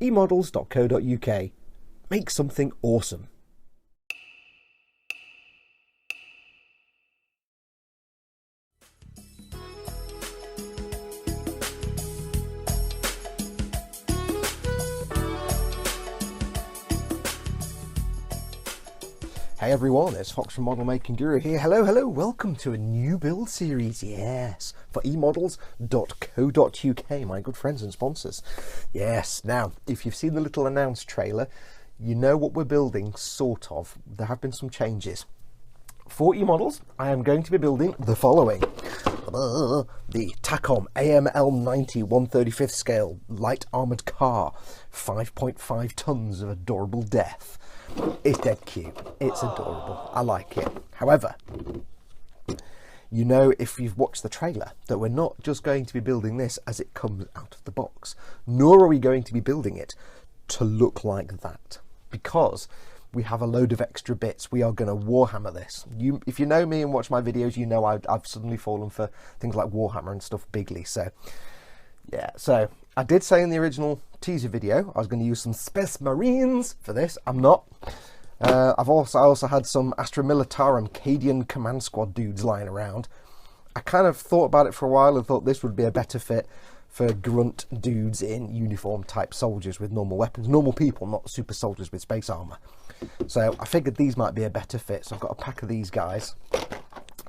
emodels.co.uk. Make something awesome. Hey everyone, it's Fox from Model Making Guru here. Hello, welcome to a new build series, yes, for emodels.co.uk, my good friends and sponsors. Yes, now, if you've seen the little announced trailer, you know what we're building, sort of. There have been some changes. For emodels, I am going to be building the following. The Takom AML-90 1/35th scale light armoured car, 5.5 tons of adorable death. It's dead cute, it's adorable, I like it. However, you know, if you've watched the trailer, that we're not just going to be building this as it comes out of the box, nor are we going to be building it to look like that, because we have a load of extra bits. We are going to Warhammer this. If you know me and watch my videos, you know I've suddenly fallen for things like Warhammer and stuff bigly. So yeah, so I did say in the original teaser video I was going to use some Space Marines for this. I'm not. I also had some Astra Militarum Cadian Command Squad dudes lying around. I kind of thought about it for a while and thought this would be a better fit for grunt dudes in uniform type soldiers with normal weapons. Normal people, not super soldiers with space armour. So I figured these might be a better fit. So I've got a pack of these guys,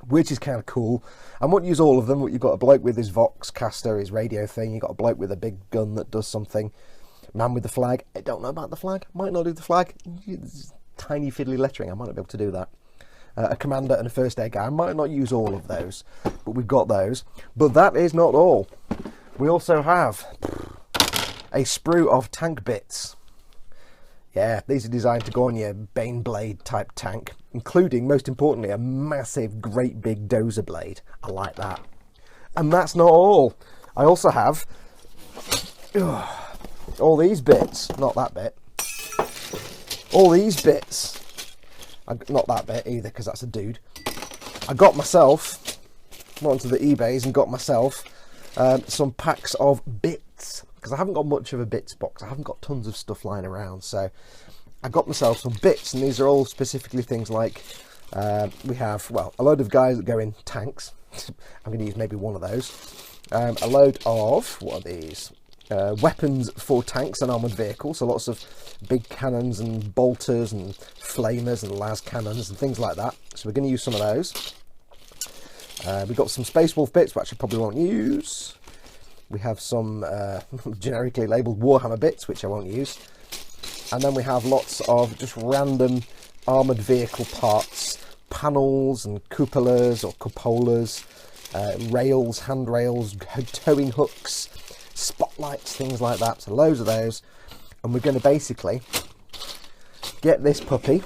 which is kind of cool. I won't use all of them. What you've got a bloke with his Vox caster, his radio thing. You've got a bloke with a big gun that does something. Man with the flag. I don't know about the flag. Might not do the flag. Tiny fiddly lettering. I might not be able to do that. A commander and a first aid guy. I might not use all of those, but we've got those. But that is not all. We also have a sprue of tank bits. Yeah, these are designed to go on your Bane Blade type tank, including, most importantly, a massive, great big dozer blade. I like that. And that's not all. I also have all these bits. Not that bit. All these bits. Not that bit either, because that's a dude. I got myself, went onto the eBays and got myself some packs of bits, because I haven't got much of a bits box. I haven't got tons of stuff lying around, so I got myself some bits, and these are all specifically things like we have, well, a load of guys that go in tanks. I'm going to use maybe one of those. A load of, what are these? Weapons for tanks and armoured vehicles, so lots of big cannons and bolters and flamers and las cannons and things like that. So we're going to use some of those. We've got some Space Wolf bits, which I probably won't use. We have some generically labelled Warhammer bits, which I won't use. And then we have lots of just random armoured vehicle parts, panels and cupolas or cupolas, rails, handrails, towing hooks, spotlights, things like that. So loads of those. And we're going to basically get this puppy.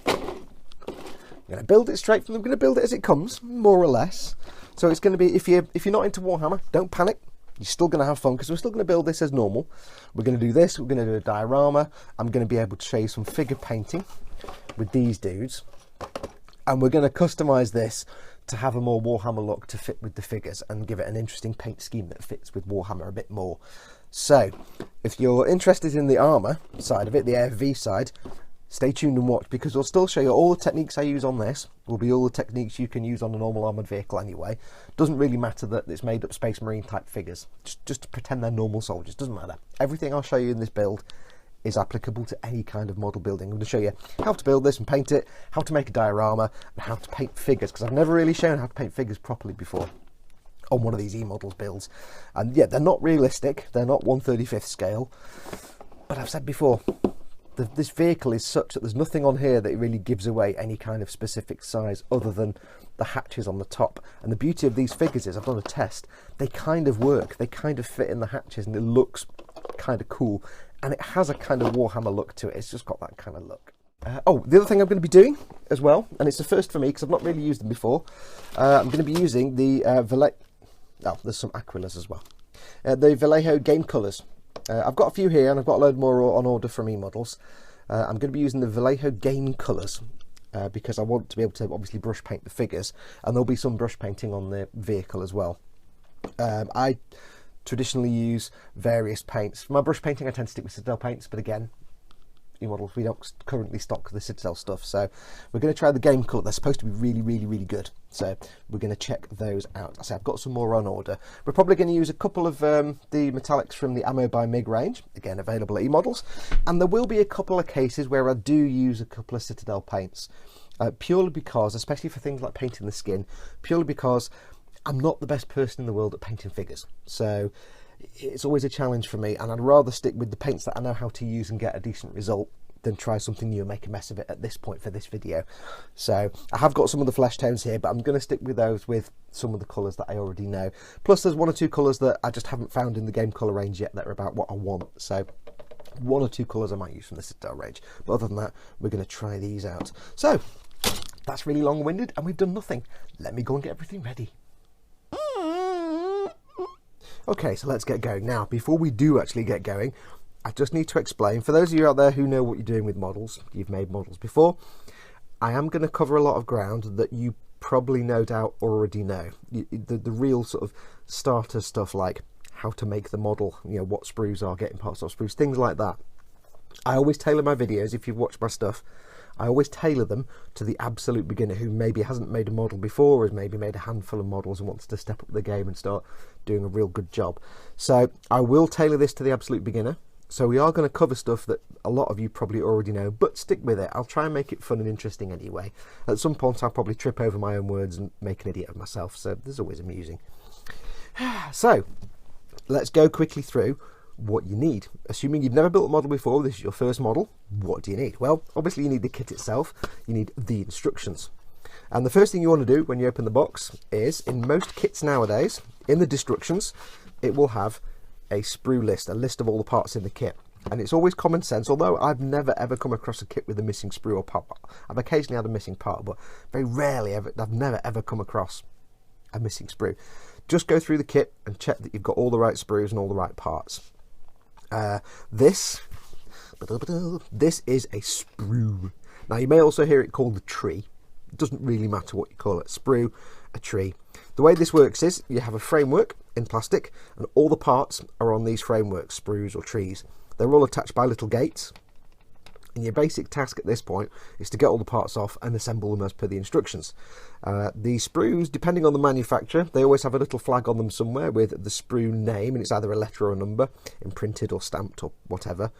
I'm going to build it straight from. I'm going to build it as it comes, more or less. So it's going to be, if you're not into Warhammer, don't panic. You're still going to have fun, because we're still going to build this as normal. We're going to do this. We're going to do a diorama. I'm going to be able to show you some figure painting with these dudes, and we're going to customize this to have a more Warhammer look to fit with the figures and give it an interesting paint scheme that fits with Warhammer a bit more. So if you're interested in the armor side of it, the AFV side, stay tuned and watch, because I'll still show you all the techniques I use on this. Will be all the techniques you can use on a normal armoured vehicle anyway. Doesn't really matter that it's made up Space Marine type figures. Just to pretend they're normal soldiers. Doesn't matter. Everything I'll show you in this build is applicable to any kind of model building. I'm going to show you how to build this and paint it, how to make a diorama, and how to paint figures, because I've never really shown how to paint figures properly before on one of these e-models builds. And yeah, they're not realistic. They're not 1/35th scale. But I've said before, this vehicle is such that there's nothing on here that really gives away any kind of specific size other than the hatches on the top. And the beauty of these figures is, I've done a test, they kind of work. They kind of fit in the hatches and it looks kind of cool. And it has a kind of Warhammer look to it. It's just got that kind of look. Oh, the other thing I'm going to be doing as well, and it's the first for me because I've not really used them before, I'm going to be using the there's some Aquilas as well. The Vallejo game colours. I've got a few here and I've got a load more on order from eModels. I'm going to be using the Vallejo game colours because I want to be able to obviously brush paint the figures, and there'll be some brush painting on the vehicle as well. traditionally use various paints. For my brush painting, I tend to stick with Citadel paints, but again, models, we don't currently stock the Citadel stuff, so we're going to try the game colour. They're supposed to be really, really, really good, so we're going to check those out. I say I've got some more on order. We're probably going to use a couple of the metallics from the Ammo by MiG range, again available at eModels, and there will be a couple of cases where I do use a couple of Citadel paints, purely because, especially for things like painting the skin, purely because I'm not the best person in the world at painting figures, so it's always a challenge for me, and I'd rather stick with the paints that I know how to use and get a decent result than try something new and make a mess of it at this point for this video. So I have got some of the flesh tones here, but I'm going to stick with those with some of the colours that I already know. Plus there's one or two colours that I just haven't found in the game colour range yet that are about what I want. So one or two colours I might use from the Citadel range. But other than that, we're going to try these out. So that's really long-winded and we've done nothing. Let me go and get everything ready. Okay, so let's get going. Now, before we do actually get going, I just need to explain, for those of you out there who know what you're doing with models, you've made models before, I am going to cover a lot of ground that you probably no doubt already know. The real sort of starter stuff, like how to make the model, you know, what sprues are, getting parts off sprues, things like that. I always tailor my videos, if you've watched my stuff, I always tailor them to the absolute beginner who maybe hasn't made a model before, or has maybe made a handful of models and wants to step up the game and start doing a real good job. So I will tailor this to the absolute beginner. So we are going to cover stuff that a lot of you probably already know, but stick with it. I'll try and make it fun and interesting anyway. At some point I'll probably trip over my own words and make an idiot of myself, so there's always amusing. So let's go quickly through what you need. Assuming you've never built a model before, this is your first model, what do you need? Well, obviously you need the kit itself, you need the instructions. And the first thing you want to do when you open the box is, in most kits nowadays, in the instructions, it will have a sprue list, a list of all the parts in the kit. And it's always common sense, although I've never ever come across a kit with a missing sprue or part. I've occasionally had a missing part, but very rarely I've never ever come across a missing sprue. Just go through the kit and check that you've got all the right sprues and all the right parts. This is a sprue. Now you may also hear it called a tree. It doesn't really matter what you call it, sprue, a tree. The way this works is you have a framework in plastic and all the parts are on these frameworks, sprues or trees. They're all attached by little gates, and your basic task at this point is to get all the parts off and assemble them as per the instructions. The sprues, depending on the manufacturer, they always have a little flag on them somewhere with the sprue name, and it's either a letter or a number, imprinted or stamped or whatever,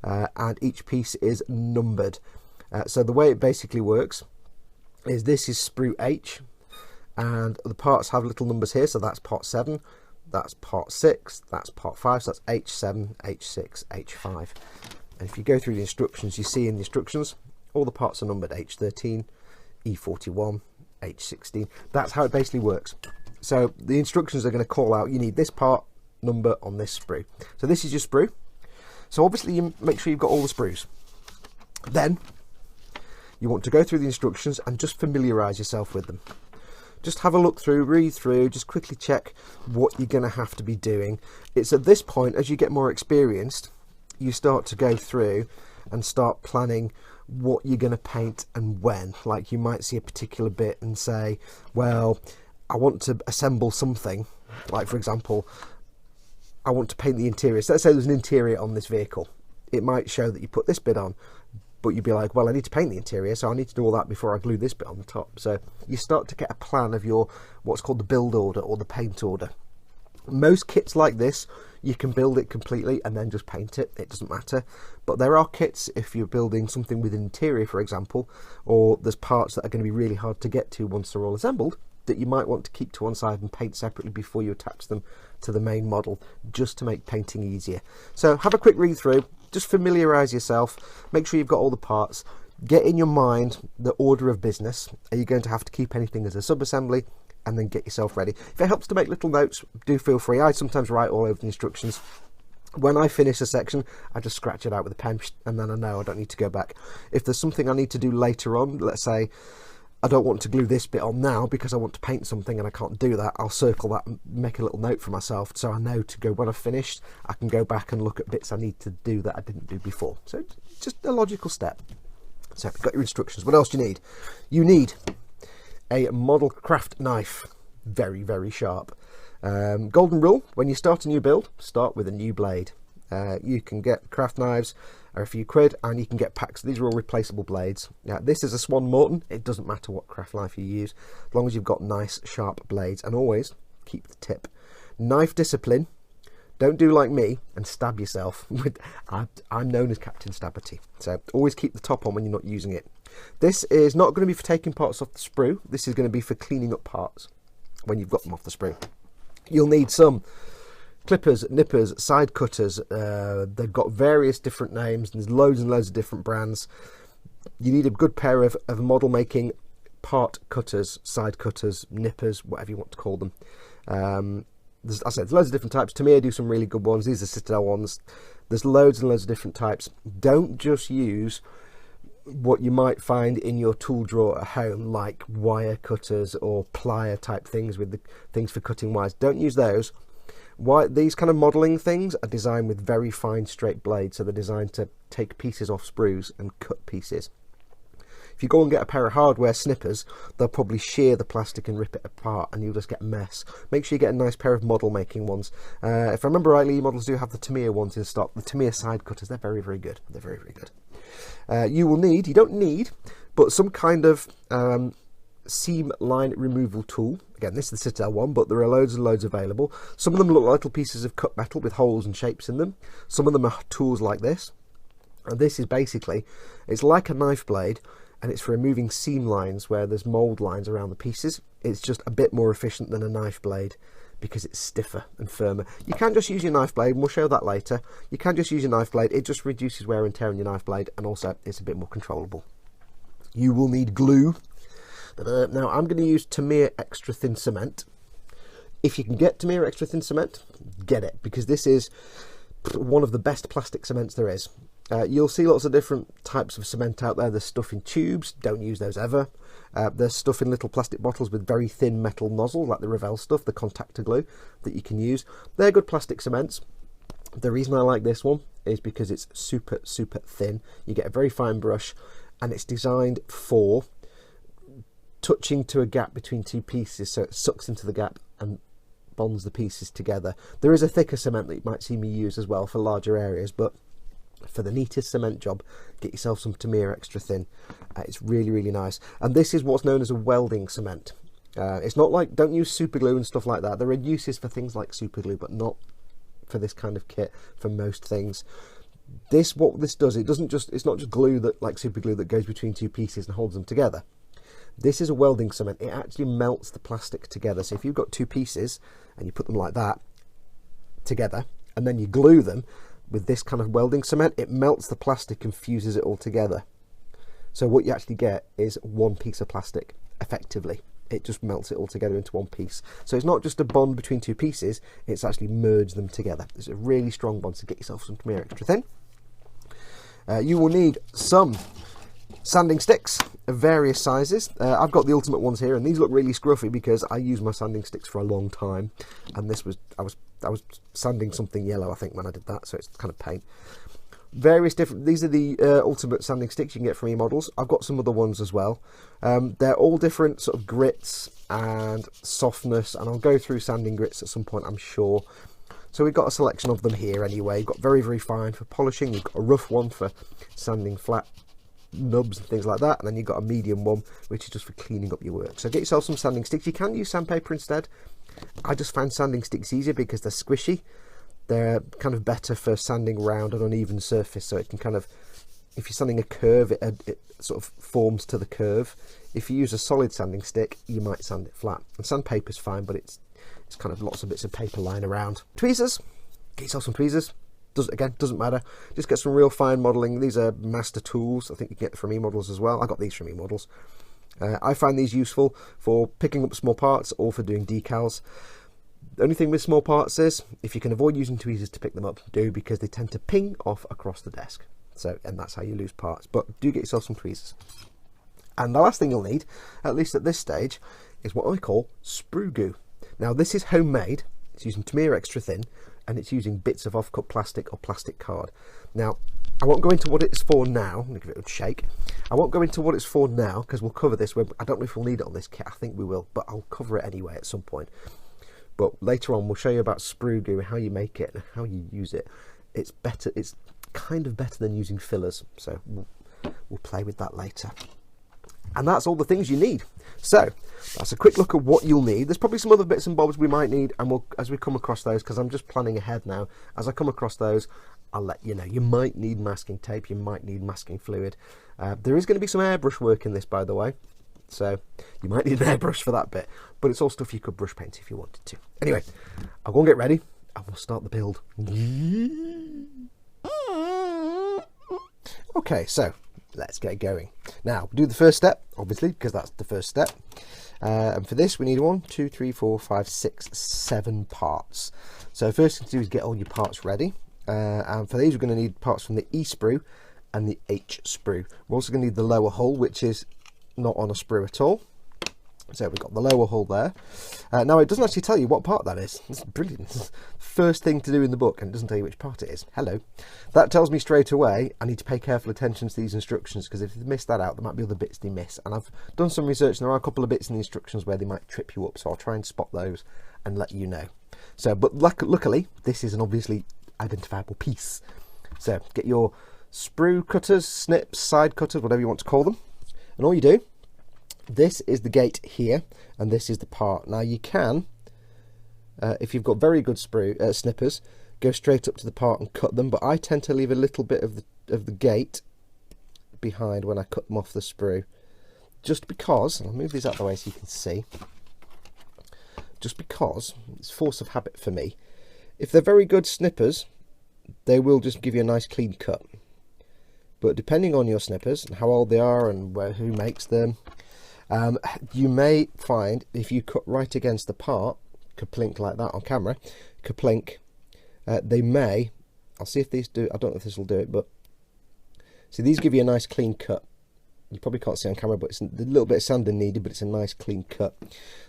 and each piece is numbered. So the way it basically works is this is sprue H, and the parts have little numbers here, so that's part 7, that's part 6, that's part 5, so that's H7, H6, H5. And if you go through the instructions, you see in the instructions, all the parts are numbered H13, E41, H16. That's how it basically works. So the instructions are going to call out, you need this part number on this sprue. So this is your sprue. So obviously you make sure you've got all the sprues. Then you want to go through the instructions and just familiarise yourself with them. Just have a look through, read through, just quickly check what you're going to have to be doing. It's at this point, as you get more experienced, you start to go through and start planning what you're going to paint and when. Like you might see a particular bit and say, well, I want to assemble something. Like for example, I want to paint the interior. So let's say there's an interior on this vehicle. It might show that you put this bit on, but you'd be like, well, I need to paint the interior, so I need to do all that before I glue this bit on the top. So you start to get a plan of your what's called the build order or the paint order. Most kits like this, you can build it completely and then just paint it. It doesn't matter. But there are kits, if you're building something with an interior, for example, or there's parts that are going to be really hard to get to once they're all assembled, that you might want to keep to one side and paint separately before you attach them to the main model, just to make painting easier. So have a quick read through, just familiarise yourself, make sure you've got all the parts, get in your mind the order of business. Are you going to have to keep anything as a sub-assembly? And then get yourself ready. If it helps to make little notes, do feel free. I sometimes write all over the instructions. When I finish a section, I just scratch it out with a pen, and then I know I don't need to go back. If there's something I need to do later on, let's say I don't want to glue this bit on now because I want to paint something and I can't do that, I'll circle that and make a little note for myself so I know to go, when I've finished, I can go back and look at bits I need to do that I didn't do before. So just a logical step. So you've got your instructions. What else do you need? You need a model craft knife, very, very sharp. Golden rule, when you start a new build, start with a new blade. You can get craft knives are a few quid, and you can get packs. These are all replaceable blades. Now, this is a Swan Morton. It doesn't matter what craft knife you use, as long as you've got nice, sharp blades. And always keep the tip. Knife discipline. Don't do like me and stab yourself. I'm known as Captain Stabberty, so always keep the top on when you're not using it. This is not going to be for taking parts off the sprue. This is going to be for cleaning up parts when you've got them off the sprue. You'll need some clippers, nippers, side cutters. They've got various different names. There's loads and loads of different brands. You need a good pair of model making part cutters, side cutters, nippers, whatever you want to call them. As I said, there's loads of different types. Tamiya do some really good ones. These are Citadel ones. There's loads and loads of different types. Don't just use what you might find in your tool drawer at home, like wire cutters or plier type things with the things for cutting wires. Don't use those. These kind of modelling things are designed with very fine straight blades, so they're designed to take pieces off sprues and cut pieces. If you go and get a pair of hardware snippers, they'll probably shear the plastic and rip it apart, and you'll just get a mess. Make sure you get a nice pair of model making ones. If I remember rightly, models do have the Tamiya ones in stock. The Tamiya side cutters, they're very, very good. They're very, very good. You don't need, but some kind of seam line removal tool. Again, this is the Citadel one, but there are loads and loads available. Some of them look like little pieces of cut metal with holes and shapes in them. Some of them are tools like this. And this is basically, it's like a knife blade, and it's for removing seam lines where there's mould lines around the pieces. It's just a bit more efficient than a knife blade because it's stiffer and firmer. You can just use your knife blade, and we'll show that later. You can just use your knife blade. It just reduces wear and tear on your knife blade, and also it's a bit more controllable. You will need glue. Now, I'm going to use Tamiya extra thin cement. If you can get Tamiya extra thin cement, get it, because this is one of the best plastic cements there is. You'll see lots of different types of cement out there. There's stuff in tubes, don't use those ever. There's stuff in little plastic bottles with very thin metal nozzle, like the Revell stuff, the contactor glue that you can use. They're good plastic cements. The reason I like this one is because it's super, super thin. You get a very fine brush, and it's designed for touching to a gap between two pieces, so it sucks into the gap and bonds the pieces together. There is a thicker cement that you might see me use as well for larger areas, but for the neatest cement job, get yourself some Tamiya extra thin. It's really, really nice. And this is what's known as a welding cement. It's not like, don't use super glue and stuff like that. There are uses for things like super glue, but not for this kind of kit for most things. What this does, it's not just glue that, like super glue, that goes between two pieces and holds them together. This is a welding cement. It actually melts the plastic together. So if you've got two pieces and you put them like that together, and then you glue them with this kind of welding cement, it melts the plastic and fuses it all together. So what you actually get is one piece of plastic, effectively. It just melts it all together into one piece. So it's not just a bond between two pieces, it's actually merged them together. It's a really strong bond, so get yourself some Tamiya extra thin. You will need some sanding sticks of various sizes. I've got the ultimate ones here, and these look really scruffy because I use my sanding sticks for a long time, and I was sanding something yellow, I think, when I did that, so it's kind of paint. These are the ultimate sanding sticks you can get from E-models. I've got some other ones as well. They're all different sort of grits and softness, and I'll go through sanding grits at some point, I'm sure. So we've got a selection of them here anyway. You've got very, very fine for polishing. You've got a rough one for sanding flat nubs and things like that, and then you've got a medium one which is just for cleaning up your work. So get yourself some sanding sticks. You can use sandpaper instead. I just find sanding sticks easier because they're squishy. They're kind of better for sanding round an uneven surface, so it can kind of, if you're sanding a curve, it sort of forms to the curve. If you use a solid sanding stick, you might sand it flat. And sandpaper's fine, but it's kind of lots of bits of paper lying around. Tweezers, get yourself some tweezers. Doesn't matter. Just get some real fine modelling. These are master tools. I think you can get them from E-models as well. I got these from E-models. I find these useful for picking up small parts or for doing decals. The only thing with small parts is, if you can avoid using tweezers to pick them up, do, because they tend to ping off across the desk. And that's how you lose parts. But do get yourself some tweezers. And the last thing you'll need, at least at this stage, is what I call Sprue Goo. Now, this is homemade. It's using Tamiya extra thin, and it's using bits of off-cut plastic or plastic card. Now, I won't go into what it's for now. I'm going to give it a shake. I won't go into what it's for now, because we'll cover this. I don't know if we'll need it on this kit. I think we will, but I'll cover it anyway at some point. but later on we'll show you about Sprue Goo, how you make it and how you use it. It's better, it's kind of better than using fillers, so we'll play with that later. And that's all the things you need. So that's a quick look at what you'll need. There's probably some other bits and bobs we might need, and we'll, as we come across those, because I'm just planning ahead now, as I come across those, I'll let you know. You might need masking tape, you might need masking fluid. There is going to be some airbrush work in this, by the way, so you might need an airbrush for that bit, but it's all stuff you could brush paint if you wanted to. Anyway, I'll go and get ready and we'll start the build. Okay, so let's get going. Now, we'll do the first step, obviously, because that's the first step. And for this, we need 1, 2, 3, 4, 5, 6, 7 parts. So first thing to do is get all your parts ready. And for these, we're going to need parts from the E sprue and the H sprue. We're also going to need the lower hull, which is not on a sprue at all. So we've got the lower hull there. Now it doesn't actually tell you what part that is. It's brilliant. First thing to do in the book, and it doesn't tell you which part it is. Hello. That tells me straight away I need to pay careful attention to these instructions, because if you miss that out, there might be other bits they miss. And I've done some research, and there are a couple of bits in the instructions where they might trip you up, so I'll try and spot those and let you know. So, but luckily, this is an obviously identifiable piece. So get your sprue cutters, snips, side cutters, whatever you want to call them, and all you do, this is the gate here, and this is the part. Now you can, if you've got very good sprue snippers, go straight up to the part and cut them, but I tend to leave a little bit of the gate behind when I cut them off the sprue, just because, and I'll move these out of the way so you can see, just because it's force of habit for me. If they're very good snippers, they will just give you a nice clean cut, but depending on your snippers and how old they are and who makes them, you may find if you cut right against the part, kaplink like that on camera, kaplink, they may, I'll see if these do, I don't know if this will do it, but see, these give you a nice clean cut. You probably can't see on camera, but it's a little bit of sanding needed, but it's a nice clean cut.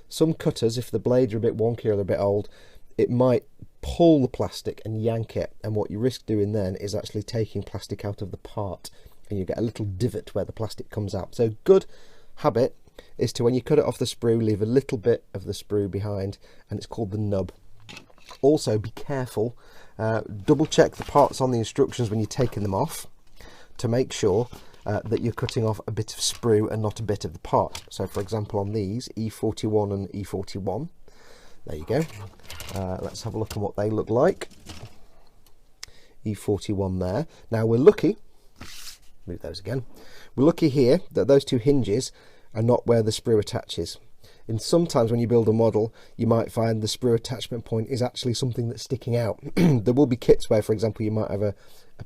Some cutters, if the blades are a bit wonky or they're a bit old, it might pull the plastic and yank it, and what you risk doing then is actually taking plastic out of the part, and you get a little divot where the plastic comes out. So good habit is to, when you cut it off the sprue, leave a little bit of the sprue behind, and it's called the nub. Also be careful, double check the parts on the instructions when you're taking them off to make sure that you're cutting off a bit of sprue and not a bit of the part. So for example, on these E41 and E41, there you go. Let's have a look at what they look like. E41 there. Now we're lucky, move those again, we're lucky here that those two hinges are not where the sprue attaches. And sometimes when you build a model, you might find the sprue attachment point is actually something that's sticking out. There will be kits where, for example, you might have a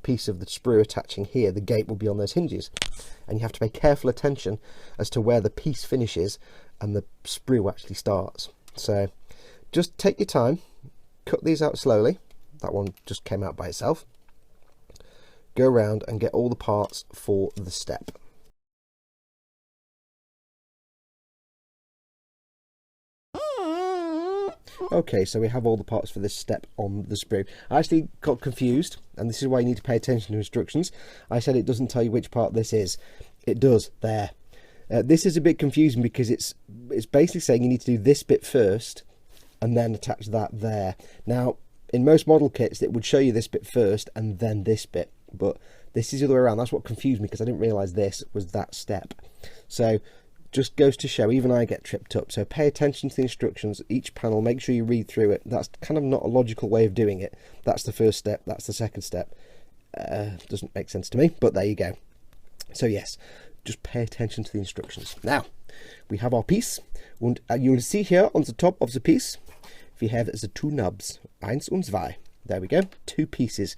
piece of the sprue attaching here, the gate will be on those hinges, and you have to pay careful attention as to where the piece finishes and the sprue actually starts. So just take your time, cut these out slowly. That one just came out by itself. Go around and get all the parts for the step. Okay, so we have all the parts for this step on the sprue. I actually got confused, and this is why you need to pay attention to instructions. I said it doesn't tell you which part this is. It does, there. This is a bit confusing because it's basically saying you need to do this bit first and then attach that there. Now, in most model kits, it would show you this bit first and then this bit, but this is the other way around. That's what confused me, because I didn't realise this was that step. So just goes to show, even I get tripped up. So pay attention to the instructions, each panel, make sure you read through it. That's kind of not a logical way of doing it. That's the first step, that's the second step. Doesn't make sense to me, but there you go. So yes, just pay attention to the instructions. Now, we have our piece, and you'll see here on the top of the piece, we have the two nubs, eins und zwei. There we go, two pieces.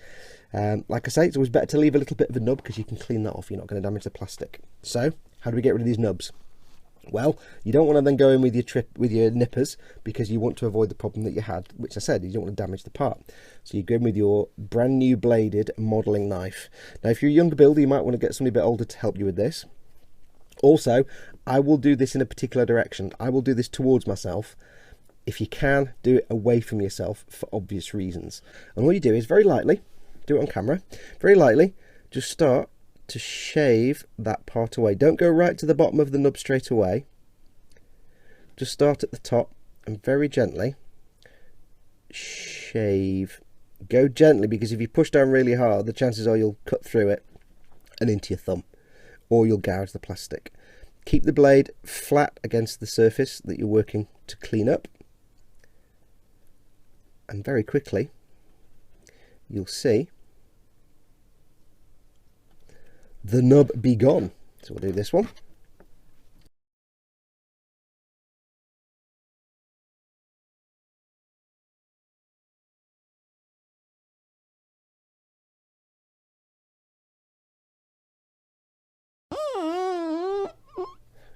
Like I say, it's always better to leave a little bit of a nub because you can clean that off, you're not going to damage the plastic. So, how do we get rid of these nubs? Well, you don't want to then go in with your nippers, because you want to avoid the problem that you had, which I said, you don't want to damage the part. So you go in with your brand new bladed modelling knife. Now, if you're a younger builder, you might want to get somebody a bit older to help you with this. Also, I will do this in a particular direction. I will do this towards myself. If you can, do it away from yourself for obvious reasons. And all you do is very lightly, do it on camera, very lightly, just start to shave that part away. Don't go right to the bottom of the nub straight away. Just start at the top and very gently shave. Go gently, because if you push down really hard, the chances are you'll cut through it and into your thumb, or you'll gouge the plastic. Keep the blade flat against the surface that you're working to clean up, and very quickly you'll see the nub be gone. So we'll do this one.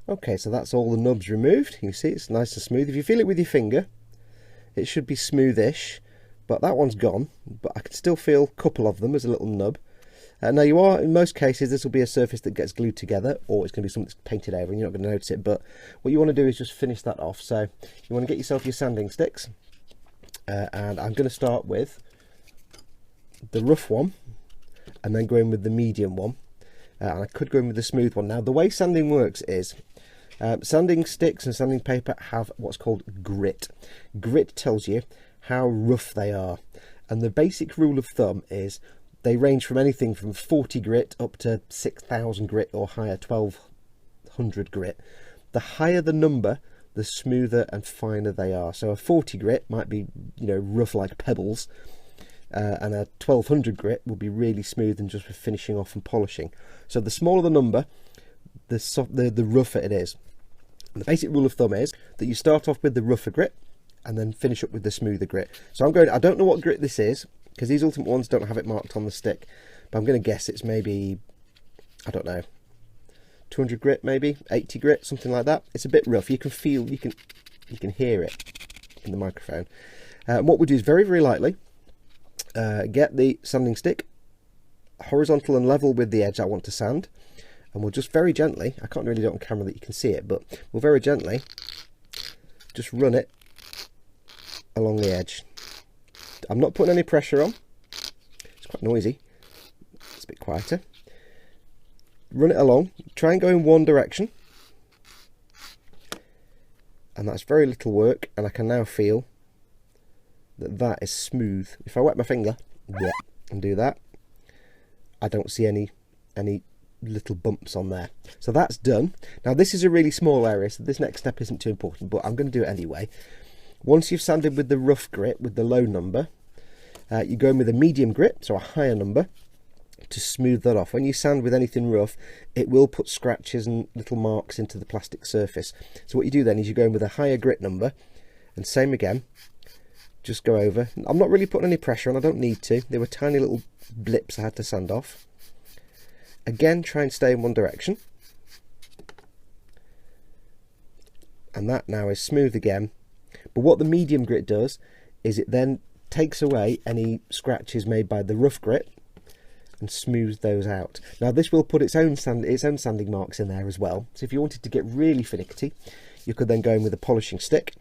Okay, so that's all the nubs removed. You see it's nice and smooth. If you feel it with your finger, it should be smoothish, but that one's gone. But I can still feel a couple of them as a little nub. Now you are, in most cases, this will be a surface that gets glued together, or it's going to be something that's painted over and you're not going to notice it. But what you want to do is just finish that off. So you want to get yourself your sanding sticks, and I'm going to start with the rough one, and then go in with the medium one. And I could go in with the smooth one. Now the way sanding works is, sanding sticks and sanding paper have what's called grit. Grit tells you how rough they are, and the basic rule of thumb is they range from anything from 40 grit up to 6,000 grit or higher, 1,200 grit. The higher the number, the smoother and finer they are. So a 40 grit might be, you know, rough like pebbles, and a 1,200 grit will be really smooth and just for finishing off and polishing. So the smaller the number, the rougher it is. And the basic rule of thumb is that you start off with the rougher grit and then finish up with the smoother grit. So I don't know what grit this is, because these ultimate ones don't have it marked on the stick, but I'm going to guess it's maybe, I don't know, 200 grit, maybe 80 grit, something like that. It's a bit rough. You can feel, you can hear it in the microphone. What we'll do is very, very lightly get the sanding stick horizontal and level with the edge I want to sand, and we'll just very gently, I can't really do it on camera that you can see it, but we'll very gently just run it along the edge. I'm not putting any pressure on. It's quite noisy. It's a bit quieter. Run it along. Try and go in one direction. And that's very little work, and I can now feel that that is smooth. If I wet my finger, yeah, and do that, I don't see any little bumps on there. So that's done. Now this is a really small area, so this next step isn't too important, but I'm going to do it anyway. Once you've sanded with the rough grit, with the low number, you go in with a medium grit, so a higher number, to smooth that off. When you sand with anything rough, it will put scratches and little marks into the plastic surface. So what you do then is you go in with a higher grit number, and same again, just go over. I'm not really putting any pressure on, I don't need to. There were tiny little blips I had to sand off. Again, try and stay in one direction. And that now is smooth again. But what the medium grit does is it then takes away any scratches made by the rough grit and smooths those out. Now this will put its own sanding marks in there as well. So if you wanted to get really finicky, you could then go in with a polishing stick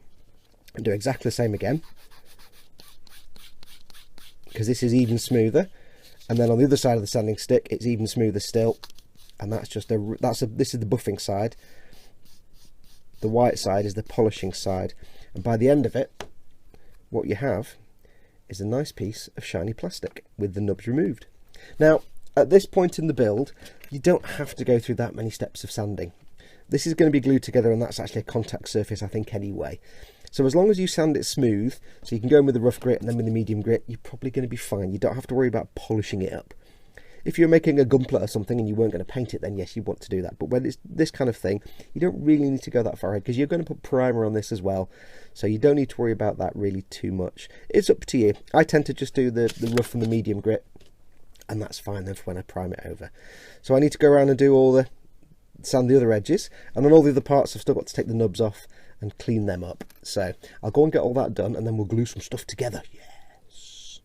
and do exactly the same again, because this is even smoother. And then on the other side of the sanding stick, it's even smoother still. And that's just this is the buffing side. The white side is the polishing side. And by the end of it, what you have is a nice piece of shiny plastic with the nubs removed. Now, at this point in the build, you don't have to go through that many steps of sanding. This is going to be glued together, and that's actually a contact surface, I think, anyway. So as long as you sand it smooth, so you can go in with the rough grit and then with the medium grit, you're probably going to be fine. You don't have to worry about polishing it up. If you're making a gunpla or something and you weren't going to paint it, then yes, you want to do that. But when it's this kind of thing, you don't really need to go that far ahead, because you're going to put primer on this as well. So you don't need to worry about that really too much. It's up to you. I tend to just do the rough and the medium grit, and that's fine then for when I prime it over. So I need to go around and do all the sand the other edges, and on all the other parts I've still got to take the nubs off and clean them up. So I'll go and get all that done, and then we'll glue some stuff together. Yes.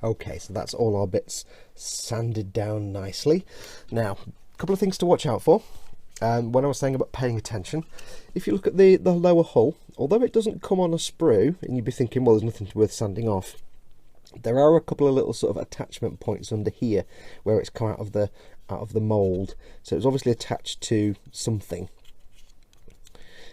Okay, so that's all our bits sanded down nicely. Now, a couple of things to watch out for. When I was saying about paying attention, if you look at the lower hull, although it doesn't come on a sprue, and you'd be thinking, well, there's nothing worth sanding off, there are a couple of little sort of attachment points under here where it's come out of the mould. So it's obviously attached to something.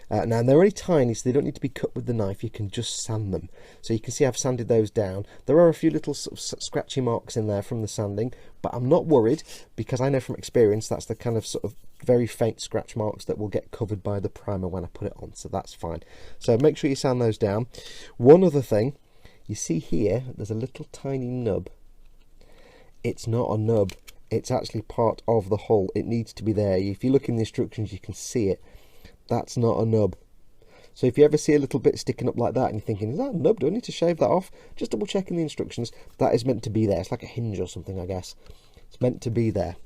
Now they're only tiny, so they don't need to be cut with the knife. You can just sand them. So you can see I've sanded those down. There are a few little sort of scratchy marks in there from the sanding, but I'm not worried because I know from experience that's the kind of sort of very faint scratch marks that will get covered by the primer when I put it on, so that's fine. So make sure you sand those down. One other thing, you see here there's a little tiny nub. It's not a nub, it's actually part of the hull. It needs to be there. If you look in the instructions you can see it. That's not a nub. So if you ever see a little bit sticking up like that and you're thinking, is that a nub? Do I need to shave that off? Just double check in the instructions. That is meant to be there. It's like a hinge or something, I guess. It's meant to be there.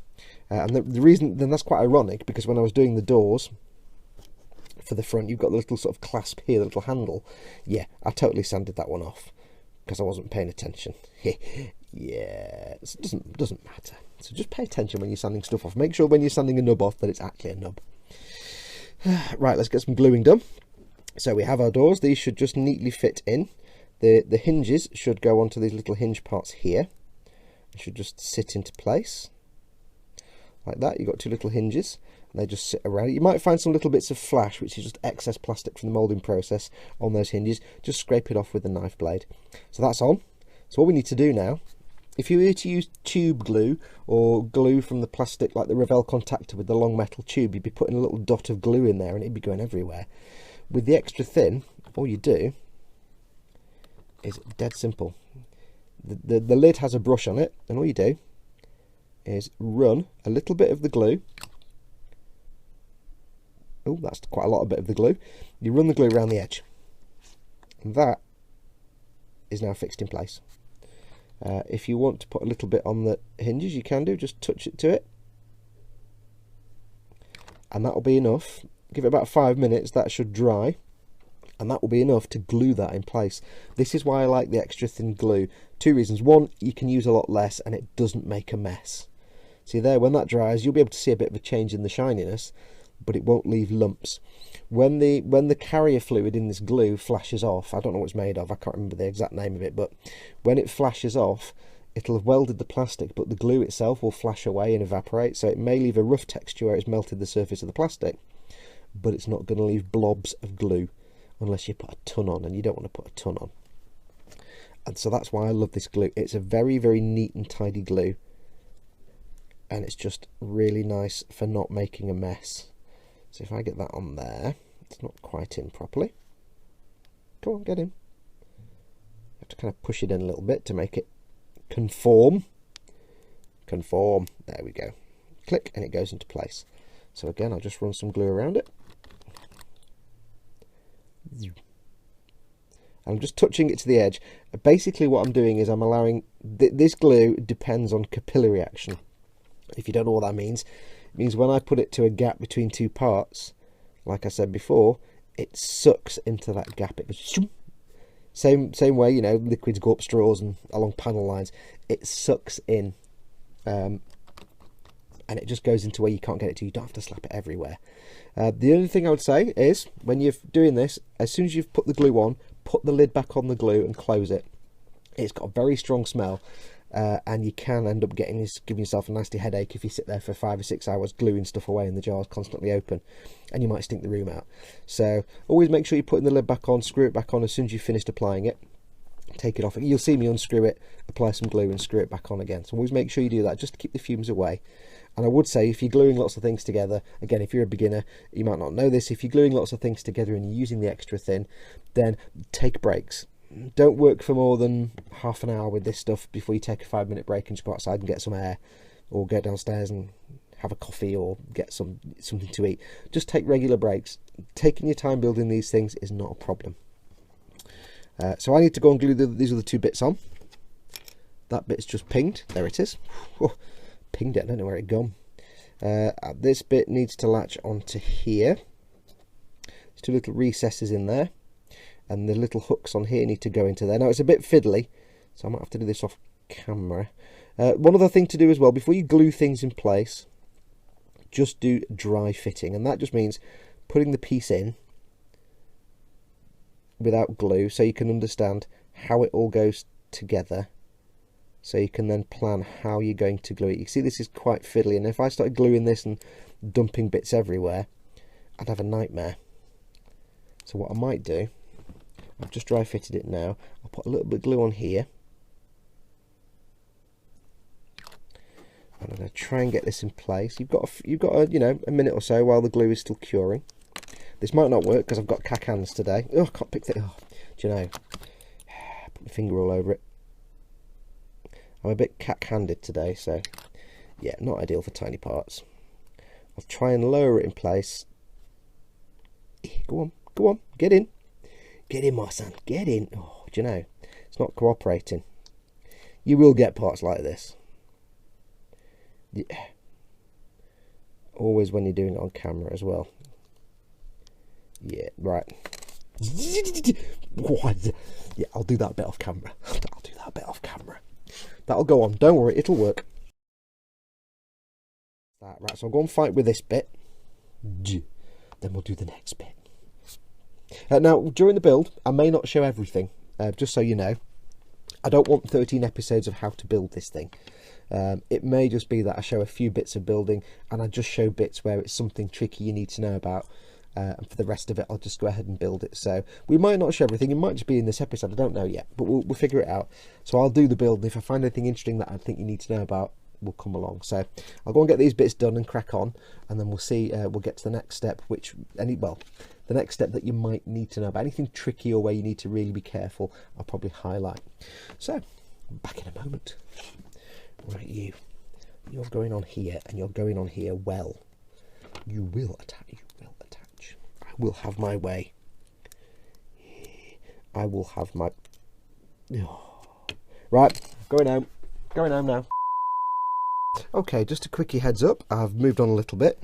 And the reason, then that's quite ironic, because when I was doing the doors for the front, you've got the little sort of clasp here, the little handle. Yeah, I totally sanded that one off because I wasn't paying attention. Yeah, it doesn't matter. So just pay attention when you're sanding stuff off. Make sure when you're sanding a nub off that it's actually a nub. Right, let's get some gluing done. So we have our doors. These should just neatly fit in. The hinges should go onto these little hinge parts here. It should just sit into place like that. You've got two little hinges and they just sit around. You might find some little bits of flash, which is just excess plastic from the moulding process on those hinges. Just scrape it off with the knife blade. So that's on. So what we need to do now, if you were to use tube glue or glue from the plastic like the Revell contactor with the long metal tube, you'd be putting a little dot of glue in there and it'd be going everywhere. With the extra thin, all you do is dead simple. The lid has a brush on it, and all you do is run a little bit of the glue. Oh, that's quite a lot of bit of the glue. You run the glue around the edge, and that is now fixed in place. If you want to put a little bit on the hinges, you can do, just touch it to it, and that will be enough. Give it about 5 minutes, that should dry, and that will be enough to glue that in place. This is why I like the extra thin glue. Two reasons. One, you can use a lot less and it doesn't make a mess. See there, when that dries, you'll be able to see a bit of a change in the shininess, but it won't leave lumps. When the carrier fluid in this glue flashes off, I don't know what it's made of, I can't remember the exact name of it, but when it flashes off, it'll have welded the plastic, but the glue itself will flash away and evaporate, so it may leave a rough texture where it's melted the surface of the plastic, but it's not going to leave blobs of glue unless you put a ton on, and you don't want to put a ton on. And so that's why I love this glue. It's a very, very neat and tidy glue, and it's just really nice for not making a mess. So if I get that on there, it's not quite in properly. Come on, get in. You have to kind of push it in a little bit to make it conform. Conform. There we go. Click, and it goes into place. So again, I'll just run some glue around it. I'm just touching it to the edge. Basically what I'm doing is I'm allowing, this glue depends on capillary action. If you don't know what that means, it means when I put it to a gap between two parts, like I said before, it sucks into that gap. It goes same way, you know, liquids go up straws and along panel lines. It sucks in, and it just goes into where you can't get it to. You don't have to slap it everywhere. The only thing I would say is, when you're doing this, as soon as you've put the glue on, put the lid back on the glue and close it. It's got a very strong smell, and you can end up giving yourself a nasty headache if you sit there for 5 or 6 hours gluing stuff away and the jar's constantly open, and you might stink the room out. So always make sure you're putting the lid back on, screw it back on as soon as you've finished applying it. Take it off. You'll see me unscrew it, apply some glue and screw it back on again. So always make sure you do that, just to keep the fumes away. And I would say, if you're gluing lots of things together, again, if you're a beginner, you might not know this, if you're gluing lots of things together and you're using the extra thin, then take breaks. Don't work for more than half an hour with this stuff before you take a 5-minute break and just go outside and get some air, or go downstairs and have a coffee or get something to eat. Just take regular breaks. Taking your time building these things is not a problem. So I need to go and glue these other two bits on. That bit's just pinged. There it is. Pinged it, I don't know where it gone. This bit needs to latch onto here. There's two little recesses in there, and the little hooks on here need to go into there. Now it's a bit fiddly, so I might have to do this off camera. One other thing to do as well, before you glue things in place, just do dry fitting, and that just means putting the piece in without glue, so you can understand how it all goes together, so you can then plan how you're going to glue it. You see, this is quite fiddly, and if I started gluing this and dumping bits everywhere, I'd have a nightmare. So what I might do, I've just dry fitted it now, I'll put a little bit of glue on here, and I'm going to try and get this in place. You've got a, you know, a minute or so while the glue is still curing. This might not work because I've got cack hands today. Oh, I can't pick that. Oh, do you know? Put my finger all over it. I'm a bit cack-handed today, so yeah, not ideal for tiny parts. I'll try and lower it in place. Go on, get in, my son, get in. Oh, do you know? It's not cooperating. You will get parts like this. Yeah. Always when you're doing it on camera as well. Yeah, right. Yeah, I'll do that bit off camera. That'll go on. Don't worry, it'll work. Right, so I'll go and fight with this bit. Then we'll do the next bit. Now, during the build, I may not show everything. Just so you know. I don't want 13 episodes of how to build this thing. It may just be that I show a few bits of building and I just show bits where it's something tricky you need to know about. And for the rest of it, I'll just go ahead and build it. So we might not show everything. It might just be in this episode. I don't know yet, but we'll figure it out. So I'll do the build, and if I find anything interesting that I think you need to know about, we'll come along. So I'll go and get these bits done and crack on, and then we'll see. We'll get to the next step, the next step that you might need to know about. Anything tricky or where you need to really be careful, I'll probably highlight. So back in a moment. Right, you're going on here, and you're going on here well. You will attach. I will have my way. I will have my... Oh. Right, going home now. Okay, just a quickie heads up. I've moved on a little bit.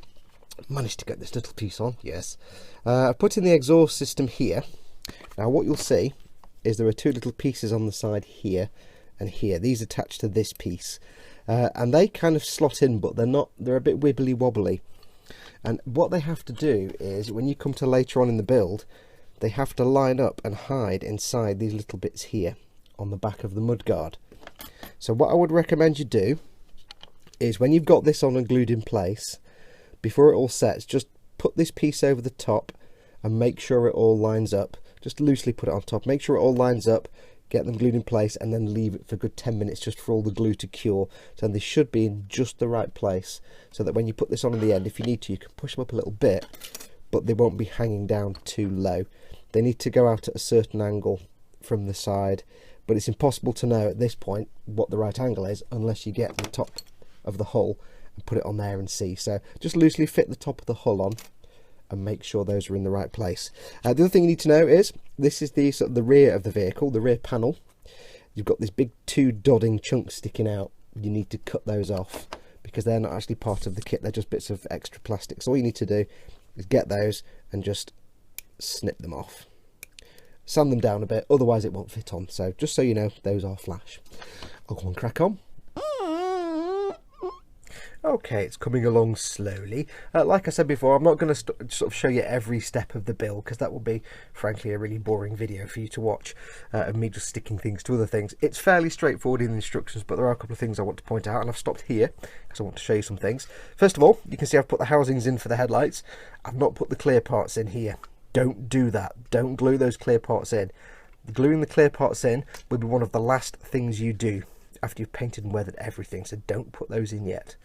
Managed to get this little piece on, yes. I've put in the exhaust system here. Now what you'll see is there are two little pieces on the side here and here. These attach to this piece. And they kind of slot in, but they're a bit wibbly wobbly. And what they have to do is, when you come to later on in the build, they have to line up and hide inside these little bits here on the back of the mudguard. So what I would recommend you do is, when you've got this on and glued in place, before it all sets, just put this piece over the top and make sure it all lines up. Just loosely put it on top, make sure it all lines up, get them glued in place, and then leave it for a good 10 minutes just for all the glue to cure. So they should be in just the right place, so that when you put this on in the end, if you need to, you can push them up a little bit, but they won't be hanging down too low. They need to go out at a certain angle from the side, but it's impossible to know at this point what the right angle is unless you get the top of the hull and put it on there and see. So just loosely fit the top of the hull on and make sure those are in the right place. The other thing you need to know is, this is the sort of the rear of the vehicle, the rear panel. You've got these big two dodding chunks sticking out. You need to cut those off because they're not actually part of the kit. They're just bits of extra plastic. So all you need to do is get those and just snip them off. Sand them down a bit, otherwise it won't fit on. So just so you know, those are flash. I'll go and crack on. Okay, it's coming along slowly. Like I said before, I'm not going to sort of show you every step of the build, because that would be, frankly, a really boring video for you to watch, of me just sticking things to other things. It's fairly straightforward in the instructions, but there are a couple of things I want to point out, and I've stopped here because I want to show you some things. First of all, you can see I've put the housings in for the headlights. I've not put the clear parts in here. Don't do that. Don't glue those clear parts in. Gluing the clear parts in will be one of the last things you do after you've painted and weathered everything, so don't put those in yet.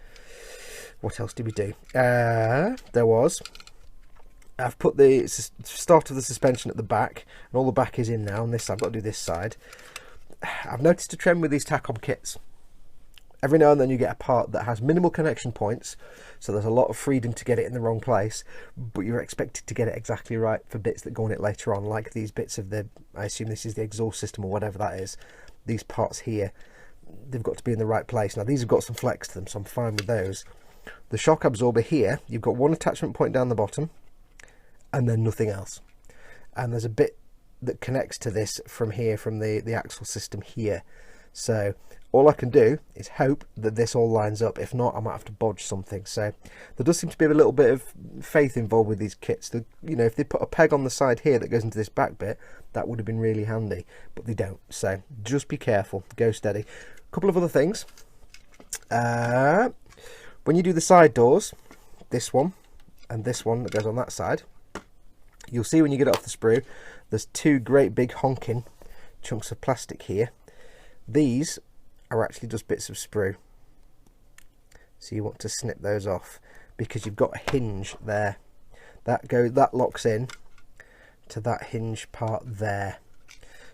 What else did we do? I've put the start of the suspension at the back, and all the back is in now. On this side, I've got to do this side. I've noticed a trend with these Takom kits. Every now and then you get a part that has minimal connection points, so there's a lot of freedom to get it in the wrong place, but you're expected to get it exactly right for bits that go on it later on, like these bits of the, I assume this is the exhaust system or whatever that is. These parts here, they've got to be in the right place. Now these have got some flex to them, so I'm fine with those. The shock absorber here, you've got one attachment point down the bottom and then nothing else, and there's a bit that connects to this from here, from the axle system here. So all I can do is hope that this all lines up. If not, I might have to bodge something. So there does seem to be a little bit of faith involved with these kits. You know, if they put a peg on the side here that goes into this back bit, that would have been really handy, but they don't. So just be careful, go steady. A couple of other things. When you do the side doors, this one and this one that goes on that side, You'll see when you get it off the sprue, there's two great big honking chunks of plastic here. These are actually just bits of sprue. So you want to snip those off because you've got a hinge there. That locks in to that hinge part there.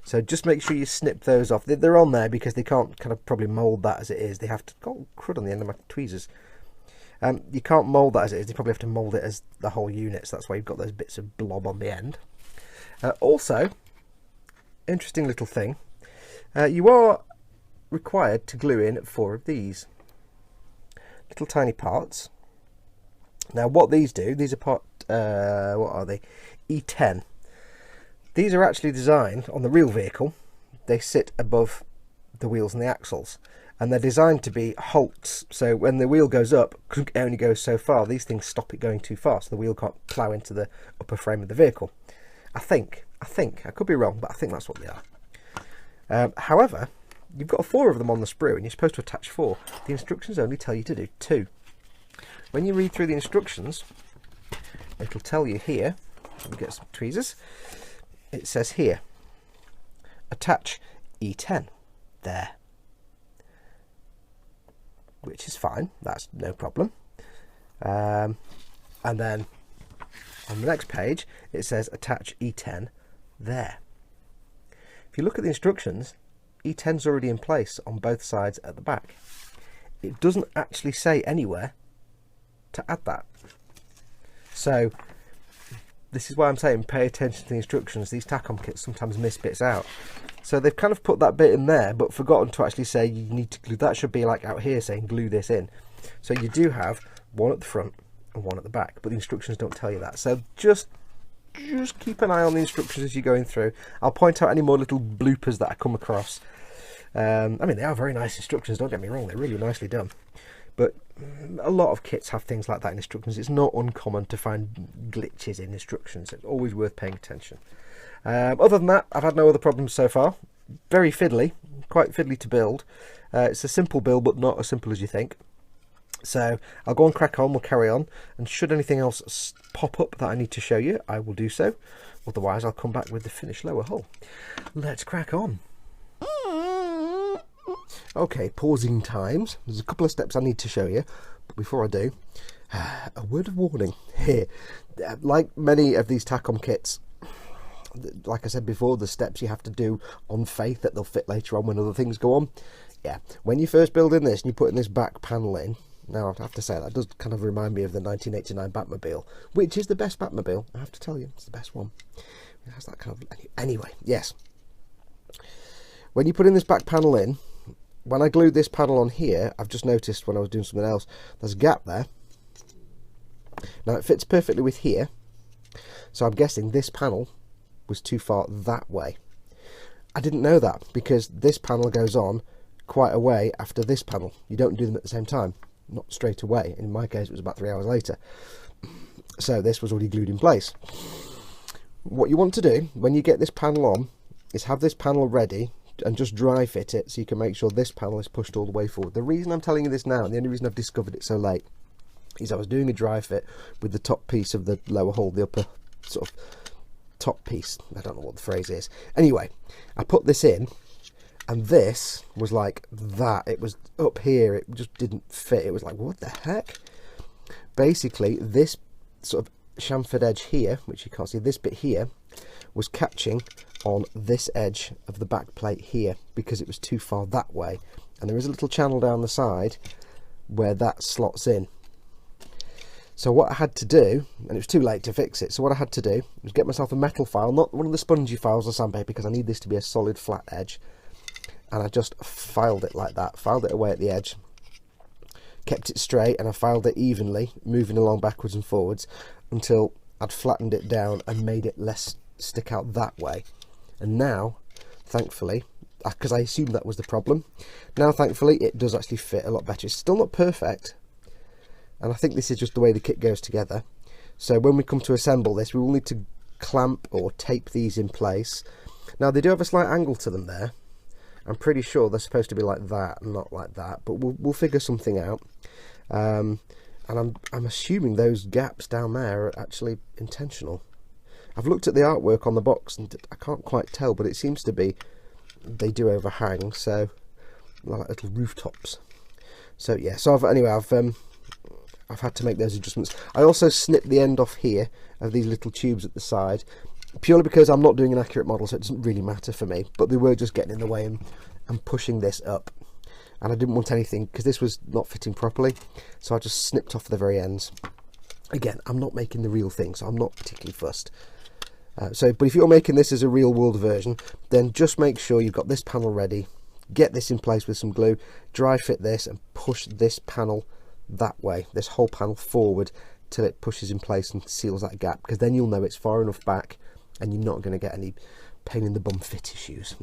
So just make sure you snip those off. They're on there because they can't kind of probably mould that as it is. They have to, got crud on the end of my tweezers. You can't mould that as it is. They probably have to mould it as the whole unit. So that's why you've got those bits of blob on the end. Also, interesting little thing. You are required to glue in 4 of these little tiny parts. Now what these do, these are part, what are they? E10. These are actually designed on the real vehicle. They sit above the wheels and the axles, and they're designed to be halts. So when the wheel goes up, it only goes so far. These things stop it going too far, so the wheel can't plough into the upper frame of the vehicle. I think, I could be wrong, but I think that's what they are. However, you've got 4 of them on the sprue, and you're supposed to attach 4. The instructions only tell you to do 2. When you read through the instructions, it'll tell you here, let me get some tweezers, it says here, attach E10 there, which is fine, that's no problem. And then on the next page it says attach E10 there. If you look at the instructions, E10's already in place on both sides at the back. It doesn't actually say anywhere to add that. So this is why I'm saying pay attention to the instructions. These Takom kits sometimes miss bits out. So they've kind of put that bit in there but forgotten to actually say you need to glue. That should be like out here saying glue this in. So you do have one at the front and one at the back, but the instructions don't tell you that. So just keep an eye on the instructions as you're going through. I'll point out any more little bloopers that I come across. I mean, they are very nice instructions, don't get me wrong, they're really nicely done. But a lot of kits have things like that in instructions. It's not uncommon to find glitches in instructions. It's always worth paying attention. Other than that, I've had no other problems so far. Very fiddly, quite fiddly to build. It's a simple build, but not as simple as you think. So I'll go and crack on, we'll carry on. And should anything else pop up that I need to show you, I will do so. Otherwise, I'll come back with the finished lower hull. Let's crack on. Okay, pausing times. There's a couple of steps I need to show you, but before I do, a word of warning here. Like many of these Takom kits, like I said before, the steps you have to do on faith that they'll fit later on when other things go on. Yeah, when you first build in this and you put in this back panel in, now I have to say that does kind of remind me of the 1989 Batmobile, which is the best Batmobile, I have to tell you, it's the best one. It has that kind of, anyway, yes. When you put in this back panel in, when I glued this panel on here, I've just noticed when I was doing something else, there's a gap there. Now it fits perfectly with here, so I'm guessing this panel was too far that way. I didn't know that because this panel goes on quite a way after this panel. You don't do them at the same time, not straight away. In my case, it was about 3 hours later. So this was already glued in place. What you want to do when you get this panel on is have this panel ready and just dry fit it so you can make sure this panel is pushed all the way forward. The reason I'm telling you this now, and the only reason I've discovered it so late, is I was doing a dry fit with the top piece of the lower hull, the upper sort of top piece. I don't know what the phrase is. Anyway, I put this in, and this was like that. It was up here, it just didn't fit. It was like, what the heck? Basically, this sort of chamfered edge here, which you can't see, this bit here, was catching on this edge of the back plate here because it was too far that way, and there is a little channel down the side where that slots in. So what I had to do, and it was too late to fix it, so what I had to do was get myself a metal file, not one of the spongy files or sandpaper, because I need this to be a solid flat edge, and I just filed it like that, filed it away at the edge, kept it straight, and I filed it evenly, moving along backwards and forwards until I'd flattened it down and made it less stick out that way. And now, thankfully, because I assumed that was the problem, now thankfully it does actually fit a lot better. It's still not perfect, and I think this is just the way the kit goes together. So when we come to assemble this, we will need to clamp or tape these in place. Now they do have a slight angle to them there. I'm pretty sure they're supposed to be like that, not like that, but we'll figure something out. And I'm assuming those gaps down there are actually intentional. I've looked at the artwork on the box and I can't quite tell, but it seems to be they do overhang, so like little rooftops. So yeah, so I've had to make those adjustments. I also snipped the end off here of these little tubes at the side, purely because I'm not doing an accurate model, so it doesn't really matter for me, but they were just getting in the way and pushing this up, and I didn't want anything because this was not fitting properly, so I just snipped off the very ends. Again, I'm not making the real thing, so I'm not particularly fussed. But if you're making this as a real world version, then just make sure you've got this panel ready, get this in place with some glue, dry fit this and push this panel that way, this whole panel forward till it pushes in place and seals that gap, because then you'll know it's far enough back and you're not going to get any pain in the bum fit issues.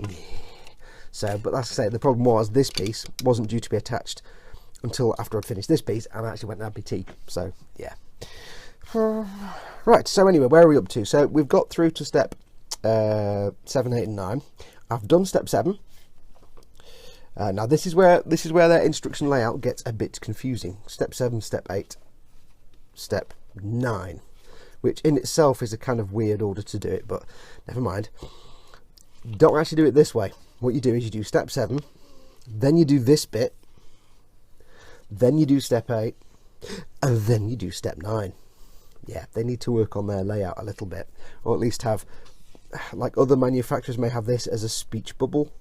So, but as I say, the problem was this piece wasn't due to be attached until after I'd finished this piece, and I actually went and had my tea. So yeah. Right, so anyway, where are we up to? So we've got through to step 7, 8 and 9. I've done step 7. Now this is where their instruction layout gets a bit confusing. Step 7, step 8, step 9, which in itself is a kind of weird order to do it, but never mind. Don't actually do it this way. What you do is you do step 7, then you do this bit, then you do step 8, and then you do step 9. Yeah, they need to work on their layout a little bit, or at least have, like other manufacturers may have this as a speech bubble,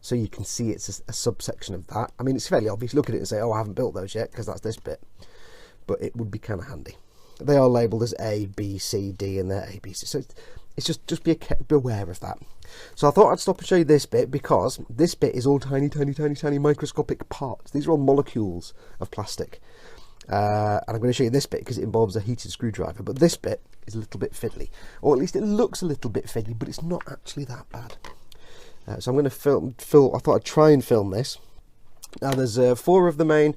so you can see it's a subsection of that. I mean, it's fairly obvious. Look at it and say, oh, I haven't built those yet, because that's this bit. But it would be kind of handy. They are labelled as A, B, C, D, and they're A, B, C. So it's just be aware of that. So I thought I'd stop and show you this bit, because this bit is all tiny, tiny, tiny, tiny microscopic parts. These are all molecules of plastic. And I'm going to show you this bit because it involves a heated screwdriver, but this bit is a little bit fiddly, or at least it looks a little bit fiddly, but it's not actually that bad. So I'm going to I thought I'd try and film this. Now there's 4 of the main,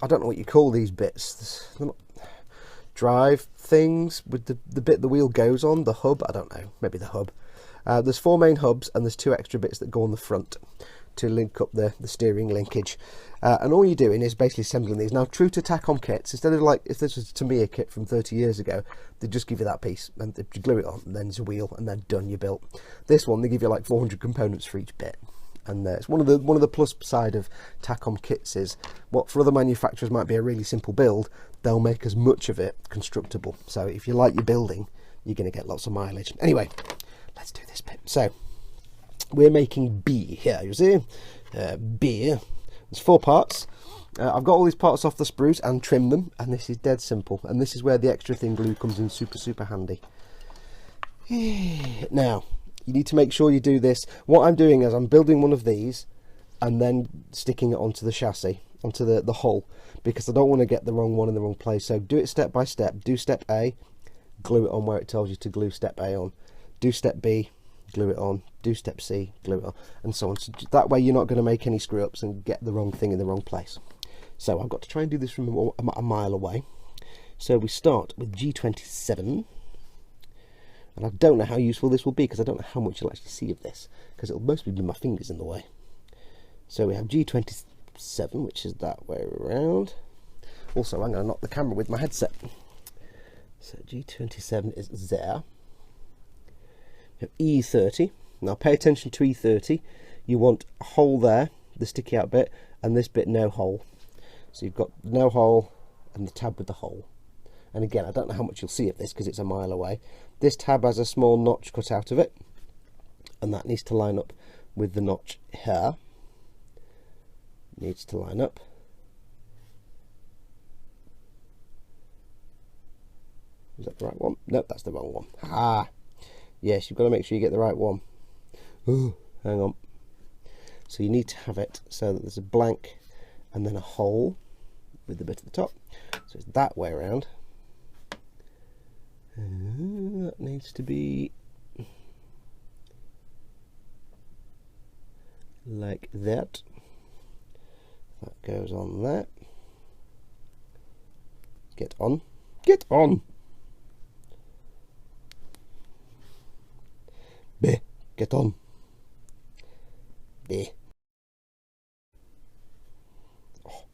I don't know what you call these bits, they're not drive things with the bit the wheel goes on, the hub, I don't know, maybe the hub. There's 4 main hubs and there's 2 extra bits that go on the front to link up the steering linkage, and all you're doing is basically assembling these. Now, true to Takom kits, instead of like if this was a Tamiya kit from 30 years ago, they'd just give you that piece and they glue it on, and then there's a wheel, and then done, you're built. This one, they give you like 400 components for each bit, and it's one of the plus side of Takom kits is what for other manufacturers might be a really simple build, they'll make as much of it constructible. So if you like your building, you're going to get lots of mileage. Anyway, let's do this bit. So we're making B here, you see, B. There's 4 parts. I've got all these parts off the sprues and trimmed them, and this is dead simple, and this is where the extra thin glue comes in super handy. Now you need to make sure you do this. What I'm doing is I'm building one of these and then sticking it onto the chassis, onto the hull, because I don't want to get the wrong one in the wrong place. So do it step by step. Do step A, glue it on where it tells you to glue step A on. Do step B, glue it on. Do step C, glue it on, and so on. So that way you're not going to make any screw ups and get the wrong thing in the wrong place. So I've got to try and do this from a mile away. So we start with G27, and I don't know how useful this will be because I don't know how much you'll actually see of this, because it'll mostly be my fingers in the way. So we have G27, which is that way around. Also, I'm going to knock the camera with my headset. So G27 is there. We have E30. Now pay attention to E30. You want a hole there, the sticky out bit, and this bit no hole. So you've got no hole and the tab with the hole. And again, I don't know how much you'll see of this because it's a mile away. This tab has a small notch cut out of it, and that needs to line up with the notch here. Needs to line up. Is that the right one? Nope, that's the wrong one. Ah, yes, you've got to make sure you get the right one. Ooh, hang on. So you need to have it so that there's a blank and then a hole with the bit at the top. So it's that way around. That needs to be like that. That goes on there. Get on. Get on! B. Get on. B. Oh.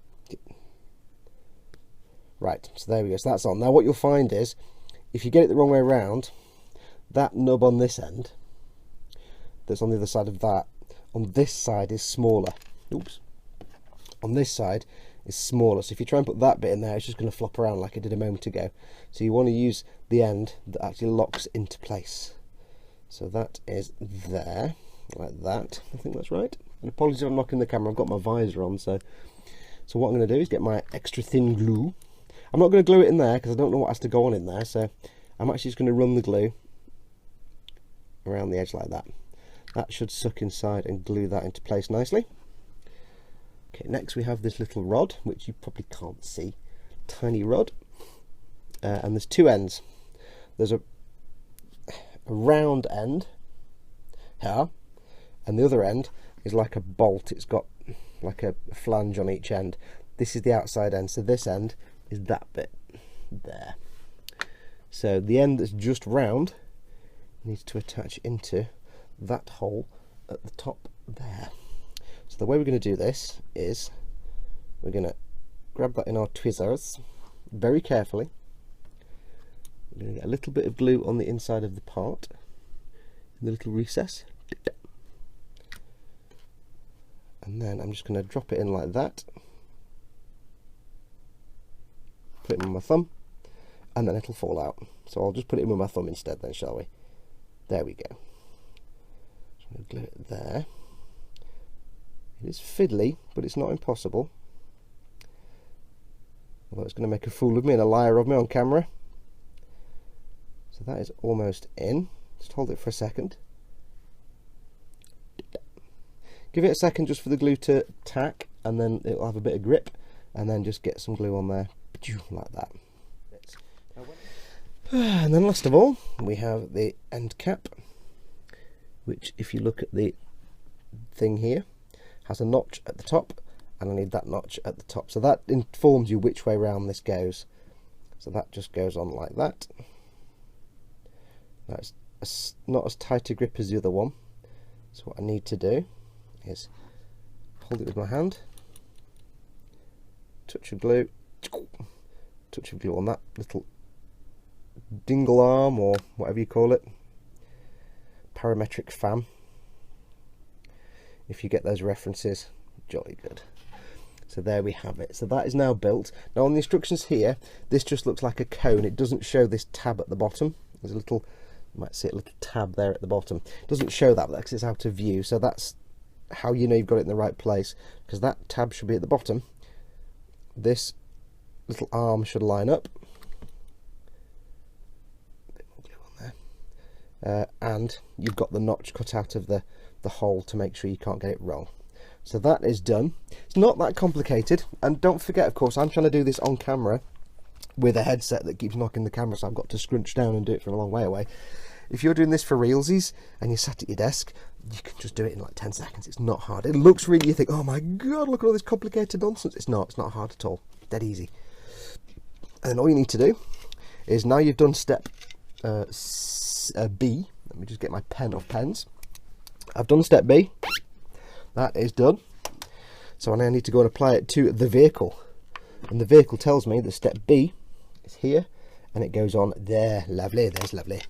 Right, so there we go. So that's on. Now what you'll find is, if you get it the wrong way around, that nub on this end, that's on the other side of that, on this side is smaller. Oops. On this side is smaller, so if you try and put that bit in there, it's just going to flop around like it did a moment ago. So you want to use the end that actually locks into place. So that is there, like that. I think that's right. And apologies if I'm knocking the camera, I've got my visor on, so what I'm going to do is get my extra thin glue. I'm not going to glue it in there because I don't know what has to go on in there, so I'm actually just going to run the glue around the edge like that. That should suck inside and glue that into place nicely. Okay, next we have this little rod, which you probably can't see. Tiny rod. And there's two ends. There's a round end here, and the other end is like a bolt. It's got like a flange on each end. This is the outside end, so this end is that bit there. So the end that's just round needs to attach into that hole at the top there. So the way we're going to do this is we're going to grab that in our tweezers very carefully. We're going to get a little bit of glue on the inside of the part, in the little recess, and then I'm just going to drop it in like that, put it in with my thumb, and then it'll fall out. So I'll just put it in with my thumb instead then, shall we? There we go. So I'm going to glue it there. It is fiddly, but it's not impossible. Although it's going to make a fool of me and a liar of me on camera. So that is almost in. Just hold it for a second. Give it a second just for the glue to tack, and then it'll have a bit of grip, and then just get some glue on there, like that. And then last of all, we have the end cap, which if you look at the thing here, has a notch at the top, and I need that notch at the top. So that informs you which way round this goes. So that just goes on like that. That's not as tight a grip as the other one. So what I need to do is hold it with my hand, touch of glue on that little dingle arm, or whatever you call it, parametric fan. If you get those references, jolly good. So there we have it. So that is now built. Now on the instructions here, this just looks like a cone. It doesn't show this tab at the bottom. There's a little, you might see a little tab there at the bottom. It doesn't show that because it's out of view. So that's how you know you've got it in the right place, because that tab should be at the bottom. This little arm should line up. A bit more glue on there. And you've got the notch cut out of the hole to make sure you can't get it wrong. So that is done. It's not that complicated, and don't forget, of course, I'm trying to do this on camera with a headset that keeps knocking the camera, so I've got to scrunch down and do it from a long way away. If you're doing this for realsies and you're sat at your desk, you can just do it in like 10 seconds. It's not hard. It looks really, you think, oh my god, look at all this complicated nonsense. It's not hard at all. Dead easy. And then all you need to do is, now you've done step B, let me just get my pen of pens. I've done step B. That is done. So I now need to go and apply it to the vehicle. And the vehicle tells me that step B is here, and it goes on there. Lovely, there's lovely.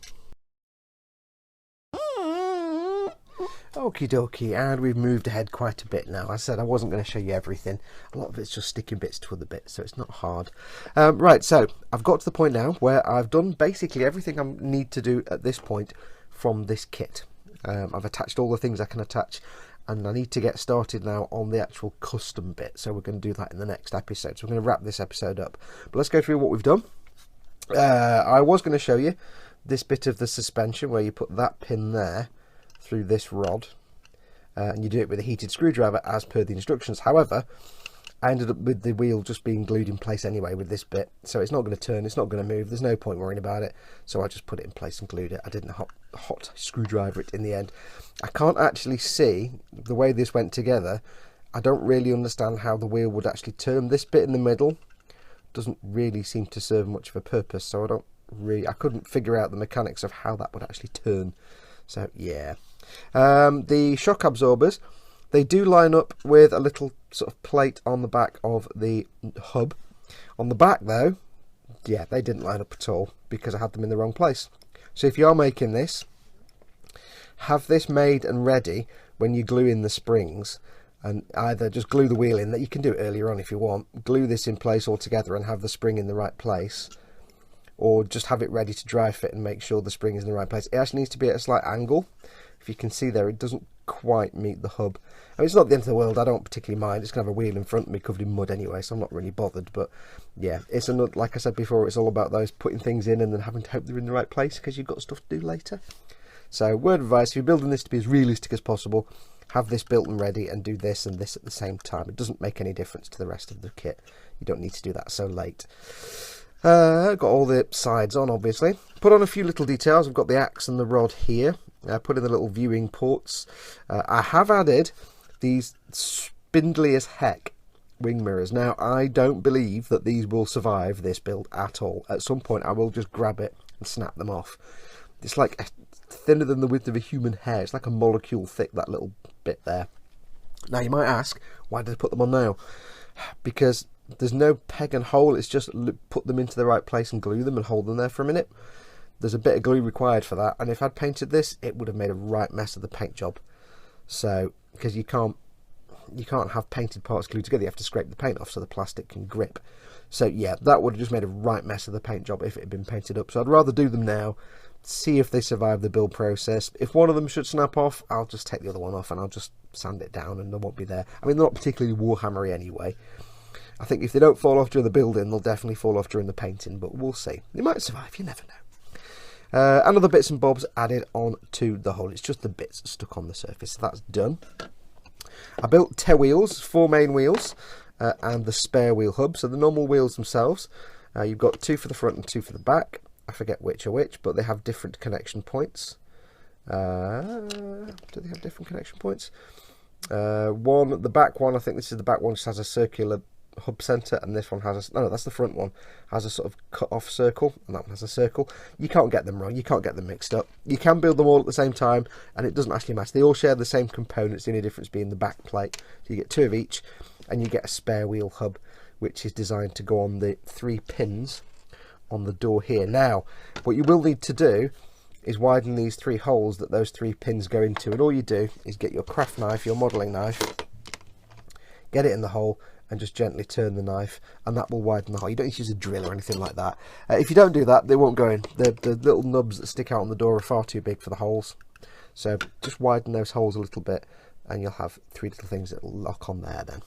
Okie dokie, and we've moved ahead quite a bit now. I said I wasn't going to show you everything. A lot of it's just sticking bits to other bits, so it's not hard. Right, so I've got to the point now where I've done basically everything I need to do at this point from this kit. I've attached all the things I can attach, and I need to get started now on the actual custom bit. So we're going to do that in the next episode. So we're going to wrap this episode up. But let's go through what we've done. I was going to show you this bit of the suspension where you put that pin there through this rod, and you do it with a heated screwdriver as per the instructions. However, I ended up with the wheel just being glued in place anyway with this bit, so it's not going to turn, it's not going to move, there's no point worrying about it. So I just put it in place and glued it. I didn't hot screwdriver it in the end. I can't actually see the way this went together. I don't really understand how the wheel would actually turn. This bit in the middle doesn't really seem to serve much of a purpose, so I couldn't figure out the mechanics of how that would actually turn. So yeah. The shock absorbers, they do line up with a little sort of plate on the back of the hub. On the back though, yeah, they didn't line up at all because I had them in the wrong place. So if you are making this, have this made and ready when you glue in the springs, and either just glue the wheel in, that you can do it earlier on if you want, glue this in place altogether and have the spring in the right place, or just have it ready to dry fit and make sure the spring is in the right place. It actually needs to be at a slight angle. If you can see there, it doesn't quite meet the hub. I mean, it's not the end of the world, I don't particularly mind. It's going to have a wheel in front of me covered in mud anyway, so I'm not really bothered. But yeah, it's another, like I said before, it's all about those putting things in and then having to hope they're in the right place because you've got stuff to do later. So word of advice, if you're building this to be as realistic as possible, have this built and ready and do this and this at the same time. It doesn't make any difference to the rest of the kit. You don't need to do that so late. Got all the sides on, obviously. Put on a few little details. I've got the axe and the rod here. Put in the little viewing ports. I have added these spindly as heck wing mirrors. Now, I don't believe that these will survive this build at all. At some point, I will just grab it and snap them off. It's like thinner than the width of a human hair. It's like a molecule thick, that little bit there. Now, you might ask, why did I put them on now? Because there's no peg and hole. It's just put them into the right place and glue them and hold them there for a minute. There's a bit of glue required for that, and if I'd painted this, it would have made a right mess of the paint job. So, because you can't have painted parts glued together, you have to scrape the paint off so the plastic can grip. So yeah, that would have just made a right mess of the paint job if it had been painted up. So I'd rather do them now, see if they survive the build process. If one of them should snap off, I'll just take the other one off and I'll just sand it down and they won't be there. I mean, they're not particularly Warhammery anyway. I think if they don't fall off during the building, they'll definitely fall off during the painting, but we'll see. They might survive, you never know. And other bits and bobs added on to the hull. It's just the bits stuck on the surface, so that's done. I built 10 wheels, 4 main wheels, and the spare wheel hub. So the normal wheels themselves, you've got 2 for the front and 2 for the back. I forget which are which, but they have different connection points. Do they have different connection points? The back one, I think this is the back one, just has a circular hub center, and this one has a, no, that's the front one, has a sort of cut off circle, and that one has a circle. You can't get them wrong, you can't get them mixed up. You can build them all at the same time, and it doesn't actually matter. They all share the same components, the only difference being the back plate. So you get 2 of each, and you get a spare wheel hub, which is designed to go on the 3 pins on the door here. Now, what you will need to do is widen these 3 holes that those 3 pins go into, and all you do is get your craft knife, your modelling knife, get it in the hole, and just gently turn the knife, and that will widen the hole. You don't need to use a drill or anything like that. If you don't do that, they won't go in. The little nubs that stick out on the door are far too big for the holes. So just widen those holes a little bit, and you'll have 3 little things that will lock on there then.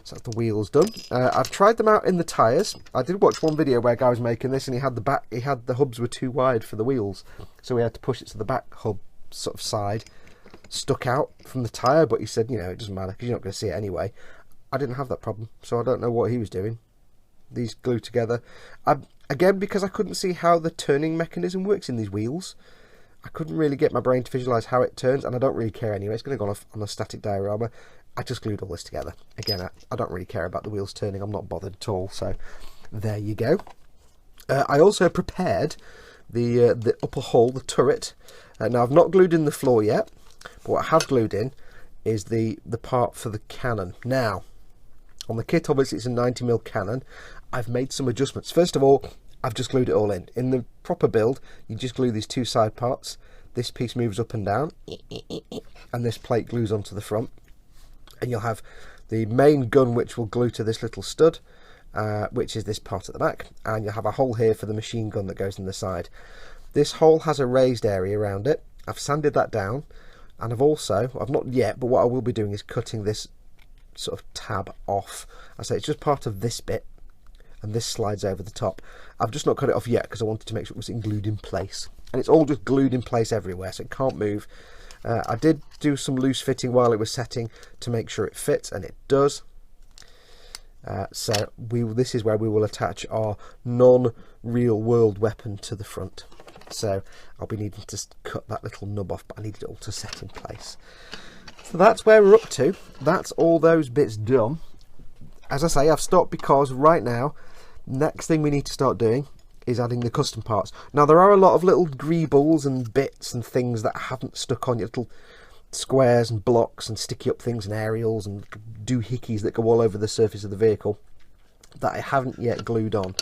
So that's the wheels done. I've tried them out in the tyres. I did watch one video where a guy was making this, and he had the hubs were too wide for the wheels, so he had to push it to the back hub sort of side, stuck out from the tyre. But he said, you know, it doesn't matter because you're not going to see it anyway. I didn't have that problem, so I don't know what he was doing. These glue together. Again, because I couldn't see how the turning mechanism works in these wheels, I couldn't really get my brain to visualise how it turns, and I don't really care anyway. It's going to go on a static diorama. I just glued all this together. Again, I don't really care about the wheels turning. I'm not bothered at all, so there you go. I also prepared the upper hull, the turret. Now, I've not glued in the floor yet, but what I have glued in is the part for the cannon. Now, on the kit, obviously, it's a 90mm cannon. I've made some adjustments. First of all, I've just glued it all in. In the proper build, you just glue these 2 side parts. This piece moves up and down, and this plate glues onto the front. And you'll have the main gun, which will glue to this little stud, which is this part at the back. And you'll have a hole here for the machine gun that goes in the side. This hole has a raised area around it. I've sanded that down. And I've not yet, but what I will be doing is cutting this sort of tab off. I say it's just part of this bit, and this slides over the top. I've just not cut it off yet because I wanted to make sure it was glued in place. And it's all just glued in place everywhere, so it can't move. I did do some loose fitting while it was setting to make sure it fits, and it does. So this is where we will attach our non-real world weapon to the front. So I'll be needing to cut that little nub off, but I need it all to set in place. So that's where we're up to. That's all those bits done. As I say, I've stopped because right now, next thing we need to start doing is adding the custom parts. Now, there are a lot of little greebles and bits and things that haven't stuck on, your little squares and blocks and sticky up things and aerials and doohickeys that go all over the surface of the vehicle that I haven't yet glued on.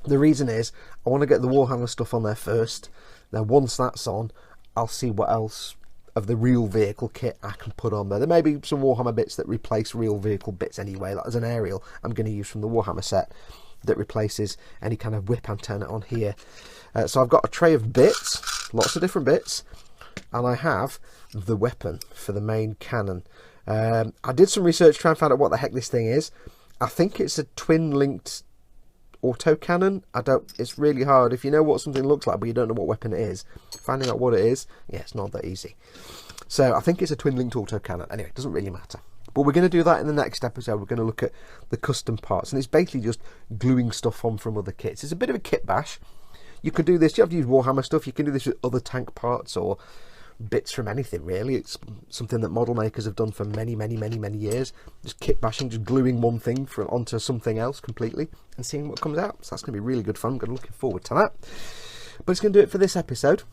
The reason is I want to get the Warhammer stuff on there first. Now once that's on, I'll see what else of the real vehicle kit I can put on there. There may be some Warhammer bits that replace real vehicle bits anyway. Like there's an aerial I'm going to use from the Warhammer set that replaces any kind of whip antenna on here. So I've got a tray of bits, lots of different bits, and I have the weapon for the main cannon. I did some research trying to find out what the heck this thing is. I think it's a twin-linked autocannon. It's really hard. If you know what something looks like but you don't know what weapon it is, finding out what it is, yeah, it's not that easy. So I think it's a twin-linked autocannon. Anyway, it doesn't really matter. But we're going to do that in the next episode. We're going to look at the custom parts, and it's basically just gluing stuff on from other kits. It's a bit of a kit bash. You could do this, you have to use Warhammer stuff, you can do this with other tank parts or bits from anything really. It's something that model makers have done for many years. Just kit bashing, just gluing one thing onto something else completely and seeing what comes out. So that's going to be really good fun. I'm looking forward to that. But it's going to do it for this episode.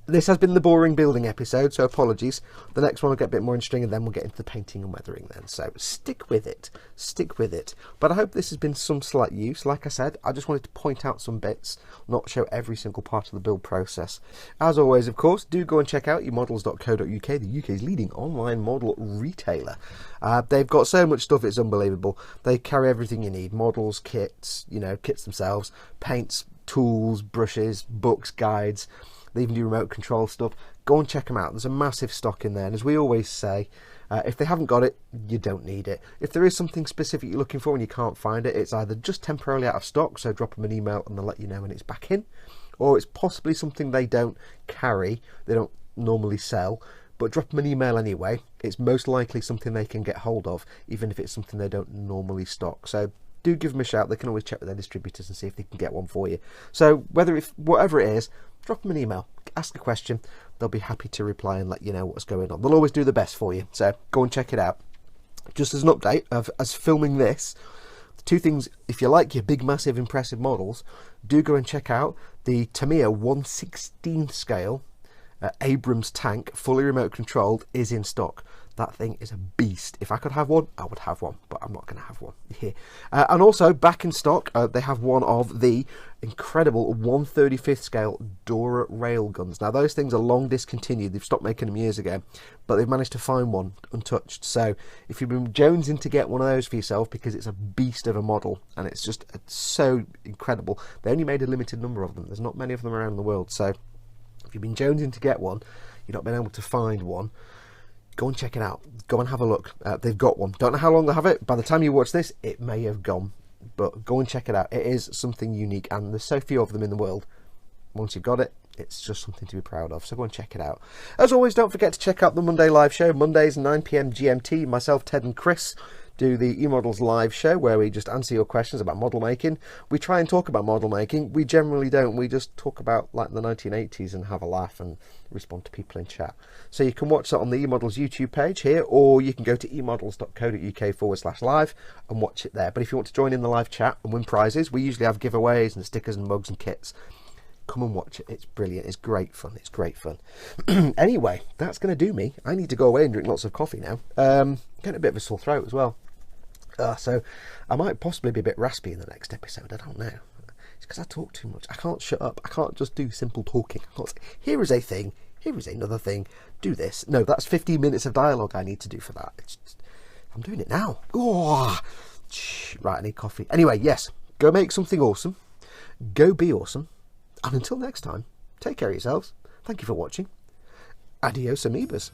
This has been the boring building episode, so apologies. The next one will get a bit more interesting, and then we'll get into the painting and weathering then. So stick with it. Stick with it. But I hope this has been some slight use. Like I said, I just wanted to point out some bits, not show every single part of the build process. As always, of course, do go and check out yourmodels.co.uk, the UK's leading online model retailer. They've got so much stuff, it's unbelievable. They carry everything you need. Models, kits, kits themselves, paints, tools, brushes, books, guides. They even do remote control stuff. Go and check them out. There's a massive stock in there, and as we always say, if they haven't got it, you don't need it. If there is something specific you're looking for and you can't find it, it's either just temporarily out of stock, so drop them an email and they'll let you know when it's back in, or it's possibly something they don't carry, they don't normally sell, but drop them an email anyway. It's most likely something they can get hold of, even if it's something they don't normally stock. So do give them a shout. They can always check with their distributors and see if they can get one for you. So whatever it is, drop them an email, ask a question. They'll be happy to reply and let you know what's going on. They'll always do the best for you. So go and check it out. Just as an update as filming this, two things: if you like your big, massive, impressive models, do go and check out the Tamiya 1/16 scale Abrams tank, fully remote controlled, is in stock. That thing is a beast. If I could have one, I would have one, but I'm not going to have one here. And also, back in stock, they have one of the incredible 1/35 scale Dora railguns. Now, those things are long discontinued. They've stopped making them years ago, but they've managed to find one untouched. So, if you've been jonesing to get one of those for yourself, because it's a beast of a model, and it's just so incredible, they only made a limited number of them. There's not many of them around the world, so if you've been jonesing to get one, you've not been able to find one, go and check it out. Go and have a look. They've got one. Don't know how long they have it. By the time you watch this, it may have gone. But go and check it out. It is something unique, and there's so few of them in the world. Once you've got it, it's just something to be proud of. So go and check it out. As always, don't forget to check out the Monday live show. Mondays, 9 PM GMT. Myself, Ted and Chris do the eModels live show, where we just answer your questions about model making. We try and talk about model making. We generally don't. We just talk about like the 1980s and have a laugh and respond to people in chat. So you can watch that on the eModels YouTube page here, or you can go to emodels.co.uk/live and watch it there. But if you want to join in the live chat and win prizes, we usually have giveaways and stickers and mugs and kits. Come and watch it. It's brilliant. It's great fun. It's great fun. Anyway, that's going to do me. I need to go away and drink lots of coffee now. Getting a bit of a sore throat as well. So I might possibly be a bit raspy in the next episode. I don't know. It's because I talk too much. I can't shut up. I can't just do simple talking. I can't say, here is a thing. Here is another thing. Do this. No, that's 15 minutes of dialogue I need to do for that. I'm doing it now. Oh, right, I need coffee. Anyway, yes. Go make something awesome. Go be awesome. And until next time, take care of yourselves. Thank you for watching. Adios, amoebas.